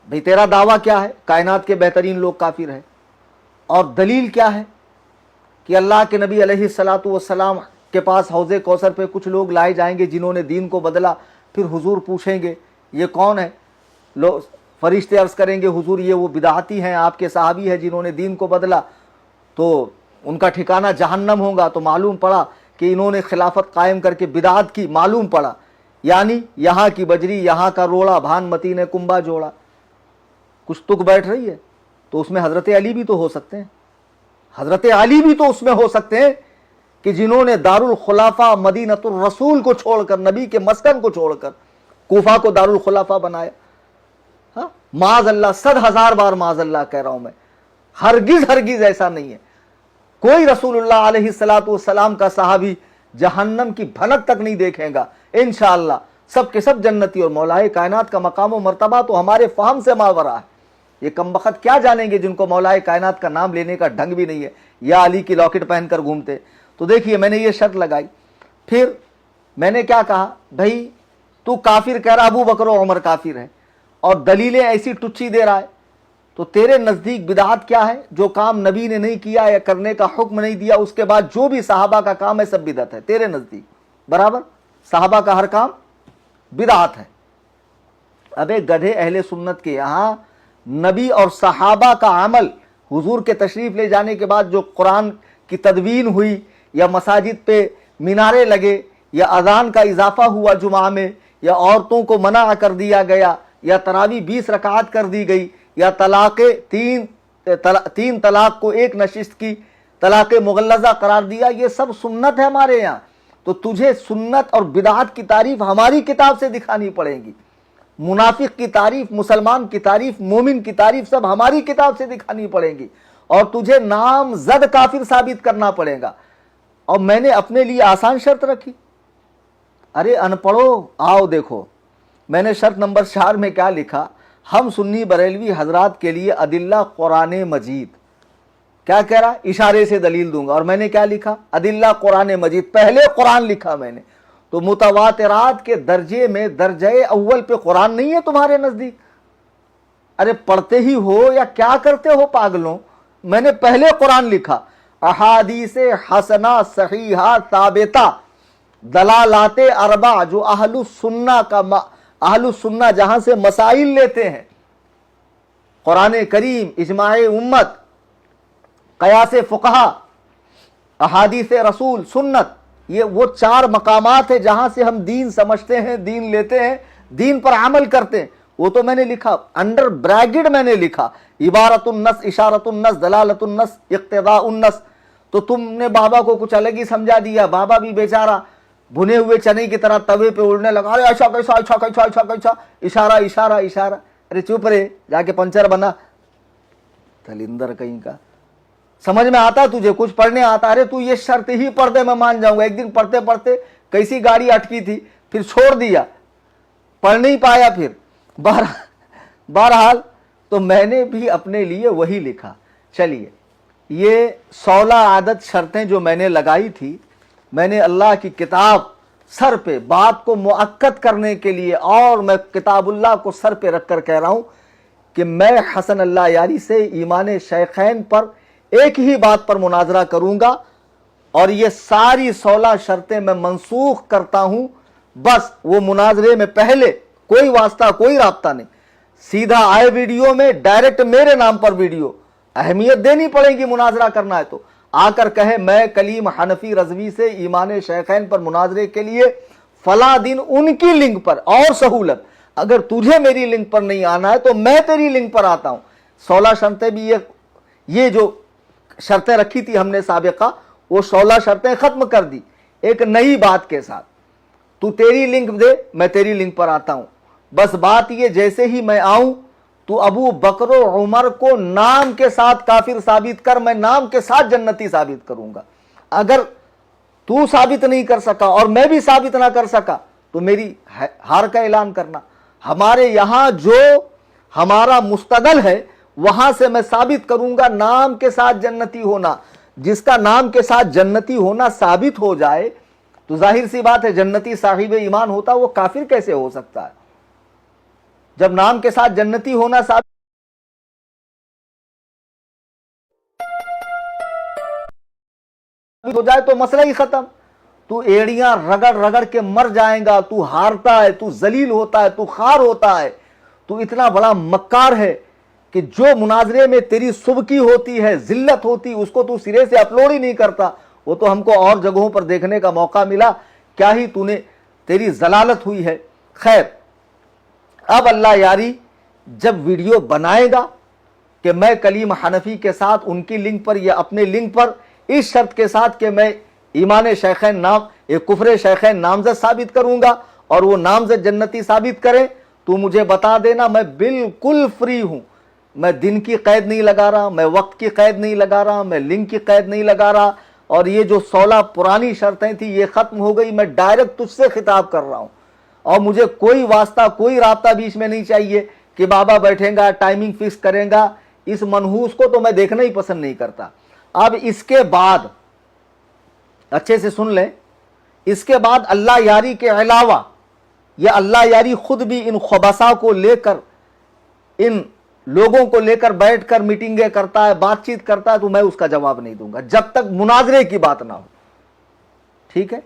भाई तेरा दावा क्या है? कायनात के बेहतरीन लोग काफिर हैं, और दलील क्या है कि अल्लाह के नबी अलैहिस्सलातु वस्सलाम के पास हौज़े कौसर पे कुछ लोग लाए जाएंगे जिन्होंने दीन को बदला। फिर हुजूर पूछेंगे ये कौन है? लोग फरिश्ते अर्ज करेंगे हुजूर ये वो बिदअती हैं, आपके सहाबी है जिन्होंने दीन को बदला, तो उनका ठिकाना जहन्नम होगा। तो मालूम पड़ा कि इन्होंने खिलाफत कायम करके बिदअत की, मालूम पड़ा यानी यहाँ की बजरी यहाँ का रोड़ा, भानमती ने कुंभा जोड़ा। कुछ तुक बैठ रही है तो उसमें हजरत अली भी तो हो सकते हैं, हजरत अली भी तो उसमें हो सकते हैं कि जिन्होंने दारुल खुलाफा मदीनतुर रसूल को छोड़कर, नबी के मस्कन को छोड़कर कूफा को दारुल खुलाफा बनाया। हाँ, माज़अल्लाह, 100,000 बार माज़अल्लाह कह रहा हूं मैं, हरगिज ऐसा नहीं है। कोई रसूलुल्लाह अलैहिस्सलातु वस्सलाम का सहाबी जहन्नम की भनक तक नहीं देखेगा इंशाअल्लाह। सब के सब जन्नती, और मौलाए कायनात का मकाम और मर्तबा तो हमारे फहम से मावरा है। ये कमबख्त क्या जानेंगे जिनको मौलाए कायनात का नाम लेने का ढंग भी नहीं है, या अली की लॉकेट पहनकर घूमते। तो देखिए मैंने ये शर्त लगाई, फिर मैंने क्या कहा, भाई तू काफिर कह रहा, अबू बकर और उमर काफिर है और दलीलें ऐसी टुच्ची दे रहा है, तो तेरे नजदीक बिदअत क्या है? जो काम नबी ने नहीं किया या करने का हुक्म नहीं दिया, उसके बाद जो भी सहाबा का काम है सब बिदअत है तेरे नजदीक। बराबर, सहाबा का हर काम बिदअत है। अबे गधे, अहले सुन्नत के यहाँ नबी और सहाबा का अमल, हुजूर के तशरीफ ले जाने के बाद जो कुरान की तदवीन हुई, या मसाजिद पे मीनारे लगे, या अजान का इजाफा हुआ जुमा में, या औरतों को मना कर दिया गया, या तरावी 20 रकात कर दी गई, या तीन तलाक को एक नशिस्त की तलाक मुगल्लज़ा करार दिया, ये सब सुन्नत है हमारे यहाँ। तो तुझे सुन्नत और बिदअत की तारीफ हमारी किताब से दिखानी पड़ेगी, मुनाफिक की तारीफ, मुसलमान की तारीफ, मोमिन की तारीफ सब हमारी किताब से दिखानी पड़ेगी, और तुझे नामजद काफिर साबित करना पड़ेगा। और मैंने अपने लिए आसान शर्त रखी। अरे अनपढ़ो, आओ देखो मैंने शर्त नंबर 4 में क्या लिखा, हम सुन्नी बरेलवी हजरात के लिए अदिल्ला कुरान मजीद। क्या कह रहा? इशारे से दलील दूंगा। और मैंने क्या लिखा? अदिल्ला कुरान मजीद, पहले कुरान लिखा मैंने। तो मुतवातिरात के दर्जे में दर्जे अव्वल पे कुरान नहीं है तुम्हारे नजदीक? अरे पढ़ते ही हो या क्या करते हो पागलों? मैंने पहले कुरान लिखा, अहादीसे हसना सहीहा ताबिता दलालाते अरबा, जो अहलुस सुन्ना जहां से मसाइल लेते हैं, कुरान करीम, इजमाए उम्मत, कयासे फुकहा, अहादीस रसूल, सुन्नत, ये वो 4 मकामात है जहां से हम दीन समझते हैं, दीन लेते हैं, दीन पर अमल करते हैं। वो तो मैंने लिखा, अंडर ब्रैकेट मैंने लिखा, इबारतुन नस, इशारतुन नस, दलालतुन नस, इक्तिदाउन नस। तो तुमने बाबा को कुछ अलग ही समझा दिया। बाबा भी बेचारा भुने हुए चने की तरह तवे पे उड़ने लगा, अरे ऐसा कैसा, ऐसा कैसा, ऐसा कैसा, इशारा इशारा इशारा। अरे चुप रे, जाके पंचर बना, तलिंदर कहीं का। समझ में आता तुझे? कुछ पढ़ने आता? अरे तू ये शर्त ही पढ़ दे, मैं मान जाऊंगा। एक दिन पढ़ते पढ़ते कैसी गाड़ी अटकी थी, फिर छोड़ दिया, पढ़ नहीं पाया। फिर बहरहाल तो मैंने भी अपने लिए वही लिखा। चलिए, ये 16 आदत शर्तें जो मैंने लगाई थी, मैंने अल्लाह की किताब सर पे बात को मुअक्कद करने के लिए, और मैं किताबुल्लाह को सर पे रखकर कह रहा हूं कि मैं हसन अल्लाह यारी से ईमान शेखैन पर एक ही बात पर मुनाजरा करूंगा, और ये सारी 16 शर्तें मैं मनसूख करता हूं। बस वो मुनाजरे में पहले कोई वास्ता, कोई राब्ता नहीं, सीधा आए वीडियो में, डायरेक्ट मेरे नाम पर वीडियो। अहमियत देनी पड़ेगी, मुनाजरा करना है तो आकर कहे मैं कलीम हनफी रजवी से ईमान शेखैन पर मुनाजरे के लिए फला दिन उनकी लिंक पर, और सहूलत अगर तुझे मेरी लिंक पर नहीं आना है तो मैं तेरी लिंक पर आता हूं। 16 शर्तें भी ये जो शर्तें रखी थी हमने साबिका, वो 16 शर्तें खत्म कर दी एक नई बात के साथ। तू तेरी लिंक दे, मैं तेरी लिंक पर आता हूं। बस बात ये, जैसे ही मैं आऊं तू अबू बकर उमर को नाम के साथ काफिर साबित कर, मैं नाम के साथ जन्नती साबित करूंगा। अगर तू साबित नहीं कर सका और मैं भी साबित ना कर सका तो मेरी हार का ऐलान करना। हमारे यहां जो हमारा मुस्तदल है वहां से मैं साबित करूंगा नाम के साथ जन्नती होना। जिसका नाम के साथ जन्नती होना साबित हो जाए तो जाहिर सी बात है जन्नती साहिब ईमान होता, वो काफिर कैसे हो सकता है? जब नाम के साथ जन्नती होना साबित हो जाए तो मसला ही खत्म। तू एड़ियां रगड़ रगड़ के मर जाएगा, तू हारता है, तू जलील होता है, तू खार होता है, तू इतना बड़ा मक्कार है कि जो मुनाजरे में तेरी सुबकी होती है, जिल्लत होती, उसको तू सिरे से अपलोड ही नहीं करता। वो तो हमको और जगहों पर देखने का मौका मिला, क्या ही तूने, तेरी जलालत हुई है। खैर, अब अल्लाह यारी जब वीडियो बनाएगा कि मैं कलीम हनफी के साथ उनकी लिंक पर या अपने लिंक पर इस शर्त के साथ कि मैं ईमान शेखैन नाम एक कुफरे शेखैन नामजद साबित करूंगा और वो नामजद जन्नती साबित करें, तू मुझे बता देना, मैं बिल्कुल फ्री हूं। मैं दिन की कैद नहीं लगा रहा, मैं वक्त की कैद नहीं लगा रहा, मैं लिंक की कैद नहीं लगा रहा, और ये जो 16 पुरानी शर्तें थी ये खत्म हो गई। मैं डायरेक्ट तुझसे खिताब कर रहा हूं और मुझे कोई वास्ता, कोई राब्ता बीच में नहीं चाहिए कि बाबा बैठेगा, टाइमिंग फिक्स करेगा। इस मनहूस को तो मैं देखना ही पसंद नहीं करता। अब इसके बाद अच्छे से सुन लें, इसके बाद अल्लाह यारी के अलावा यह अल्लाह यारी खुद भी इन खबसा को लेकर, इन लोगों को लेकर बैठकर मीटिंगें करता है, बातचीत करता है, तो मैं उसका जवाब नहीं दूंगा जब तक मुनाजरे की बात ना हो। ठीक है?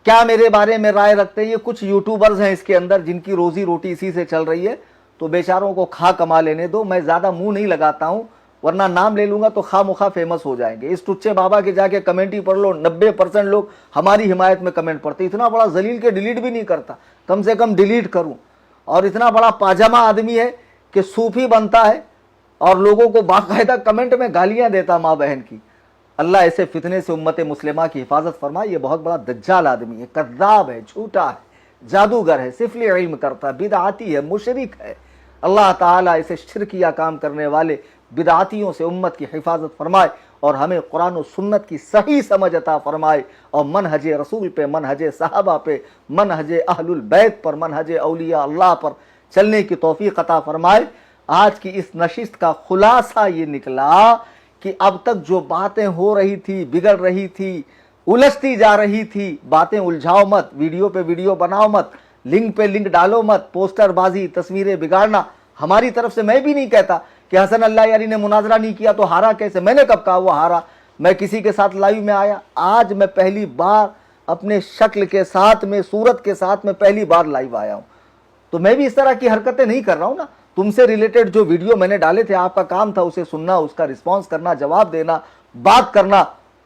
क्या मेरे बारे में राय रखते हैं? ये कुछ यूट्यूबर्स हैं इसके अंदर जिनकी रोजी रोटी इसी से चल रही है, तो बेचारों को खा कमा लेने दो। मैं ज्यादा मुंह नहीं लगाता हूं, वरना नाम ले लूंगा तो खामुखा फेमस हो जाएंगे। इस टुच्चे बाबा के जाके कमेंट ही पढ़ लो, 90% लोग हमारी हिमायत में कमेंट पढ़ते। इतना बड़ा जलील के डिलीट भी नहीं करता, कम से कम डिलीट करूं। और इतना बड़ा पाजामा आदमी है कि सूफी बनता है और लोगों को बाकायदा कमेंट में गालियां देता माँ बहन की। अल्लाह ऐसे फितने से उम्मत मुस्लिमा की हिफाजत फरमाए। ये बहुत बड़ा दज्जाल आदमी है, कद्दाब है, झूठा है, जादूगर है, सिफली इल्म करता है, बिदआती है, मुशरिक है। अल्लाह ताला ऐसे शिरकिया काम करने वाले बिदआतियों से उम्मत की हिफाजत फरमाए और हमें कुरान और सुन्नत की सही समझ अता फरमाए और मनहज रसूल पे, मनहज सहाबा पे, मनहज अहलुल बैत पर, मनहज औलिया अल्लाह पर चलने की तौफीक अता फरमाए। आज की इस नशिस्त का खुलासा ये निकला कि अब तक जो बातें हो रही थी, बिगड़ रही थी, उलझती जा रही थी, बातें उलझाओ मत, वीडियो पे वीडियो बनाओ मत, लिंक पे लिंक डालो मत, पोस्टरबाजी, तस्वीरें बिगाड़ना। हमारी तरफ से मैं भी नहीं कहता कि हसन अल्लाह यारी ने मुनाजरा नहीं किया तो हारा कैसे। मैंने कब कहा वो हारा? मैं किसी के साथ लाइव में आया? आज मैं पहली बार अपने शक्ल के साथ में, सूरत के साथ में पहली बार लाइव आया हूं। तो मैं भी इस तरह की हरकतें नहीं कर रहा हूं ना। तुमसे रिलेटेड जो वीडियो मैंने डाले थे, आपका काम था उसे सुनना, उसका रिस्पॉन्स करना, जवाब देना, बात करना।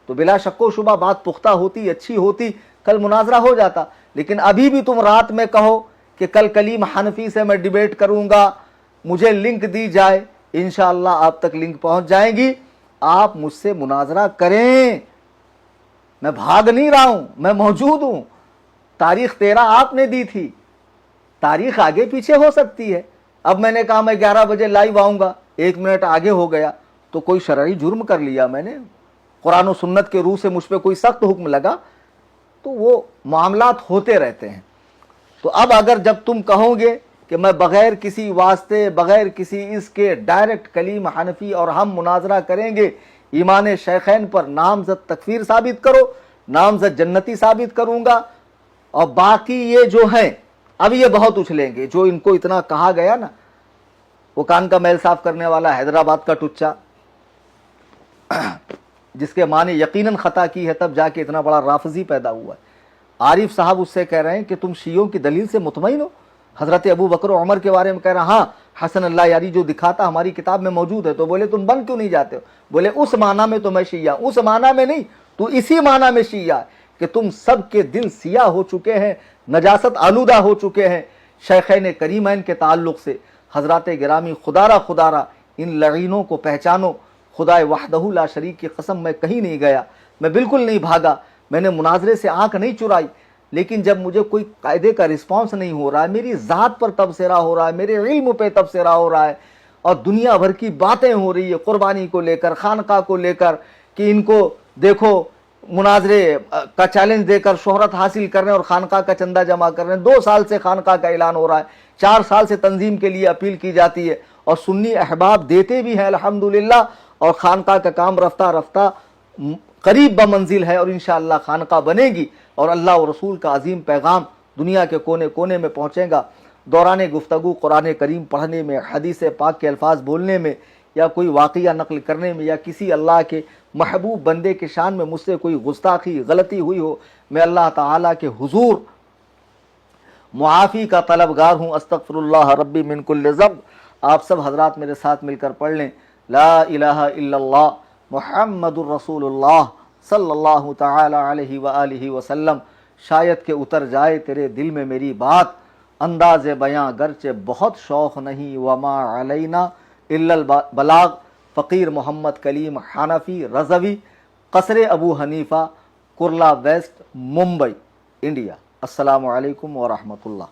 तो बिला शक्को शुबा बात पुख्ता होती, अच्छी होती, कल मुनाजरा हो जाता। लेकिन अभी भी तुम रात में कहो कि कल कलीम हनफी से मैं डिबेट करूंगा, मुझे लिंक दी जाए, इंशाअल्लाह आप तक लिंक पहुंच जाएगी। आप मुझसे मुनाजरा करें, मैं भाग नहीं रहा हूं, मैं मौजूद हूं। तारीख 13 आपने दी थी, तारीख आगे पीछे हो सकती है। अब मैंने कहा मैं 11 बजे लाइव आऊंगा, 1 मिनट आगे हो गया तो कोई शरई जुर्म कर लिया मैंने, कुरान और सुन्नत के रूह से मुझ पे कोई सख्त हुक्म लगा, तो वो मामलात होते रहते हैं। तो अब अगर जब तुम कहोगे कि मैं बगैर किसी वास्ते, बगैर किसी इसके डायरेक्ट कलीम हनफी और हम मुनाजरा करेंगे, ईमान शेखैन पर नामजद तकफीर साबित करो, नामजद जन्नती साबित करूंगा, और बाकी ये जो हैं अब ये बहुत उछलेंगे। जो इनको इतना कहा गया ना, वो कान का मैल साफ करने वाला हैदराबाद का टुच्चा, जिसके माँ ने यकीनन खता की है तब जाके इतना बड़ा राफजी पैदा हुआ है। आरिफ साहब उससे कह रहे हैं कि तुम शियों की दलील से मुतमईन हो? हजरत अबू बकर और उमर के बारे में कह रहा, हाँ हसन अल्लाह यारी जो दिखाता हमारी किताब में मौजूद है। तो बोले तुम बन क्यों नहीं जाते हो? बोले उस माना में तो मैं शिया, उस माना में नहीं, तू इसी माना में शिया कि तुम सबके दिल सिया हो चुके हैं, नजासत आलूदा हो चुके हैं शेखैन करीमैन के ताल्लुक से। हजरत गिरामी खुदारा खुदारा इन लईनों को पहचानो। खुदाए वहदहू ला शरीक की कसम मैं कहीं नहीं गया, मैं बिल्कुल नहीं भागा, मैंने मुनाजरे से आंख नहीं चुराई। लेकिन जब मुझे कोई कायदे का रिस्पांस नहीं हो रहा है, मेरी ज़ात पर तबसरा हो रहा है, मेरे इल्म पे तबसरा हो रहा है, और दुनिया भर की बातें हो रही है कुर्बानी को लेकर, खानका को लेकर, कि इनको देखो मुनाजरे का चैलेंज देकर शोहरत हासिल कर रहे हैं और खानका का चंदा जमा कर रहे हैं। 2 साल से खानका का ऐलान हो रहा है, 4 साल से तंजीम के लिए अपील की जाती है, اور سنی احباب دیتے بھی ہیں الحمدللہ، اور خانقاہ کا کام رفتہ رفتہ قریب بمنزل ہے، اور انشاءاللہ خانقاہ بنے گی اور اللہ و رسول کا عظیم پیغام دنیا کے کونے کونے میں پہنچے گا۔ دوران گفتگو قرآن کریم پڑھنے میں، حدیث پاک کے الفاظ بولنے میں، یا کوئی واقعہ نقل کرنے میں، یا کسی اللہ کے محبوب بندے کے شان میں مجھ سے کوئی گستاخی غلطی ہوئی ہو، میں اللہ تعالیٰ کے حضور معافی کا طلبگار ہوں۔ استغفر اللہ ربی من کل ذنب۔ آپ سب حضرات میرے ساتھ مل کر پڑھ لیں، لا الہ الا اللہ محمد الرسول اللہ صلی اللہ تعالی علیہ وآلہ وسلم۔ شاید کہ اتر جائے تیرے دل میں میری بات، انداز بیاں گرچہ بہت شوق نہیں، وما علینا الا البلاغ۔ فقیر محمد کلیم حنفی رضوی، قصر ابو حنیفہ، کرلا ویسٹ، ممبئی، انڈیا۔ السلام علیکم ورحمۃ اللہ۔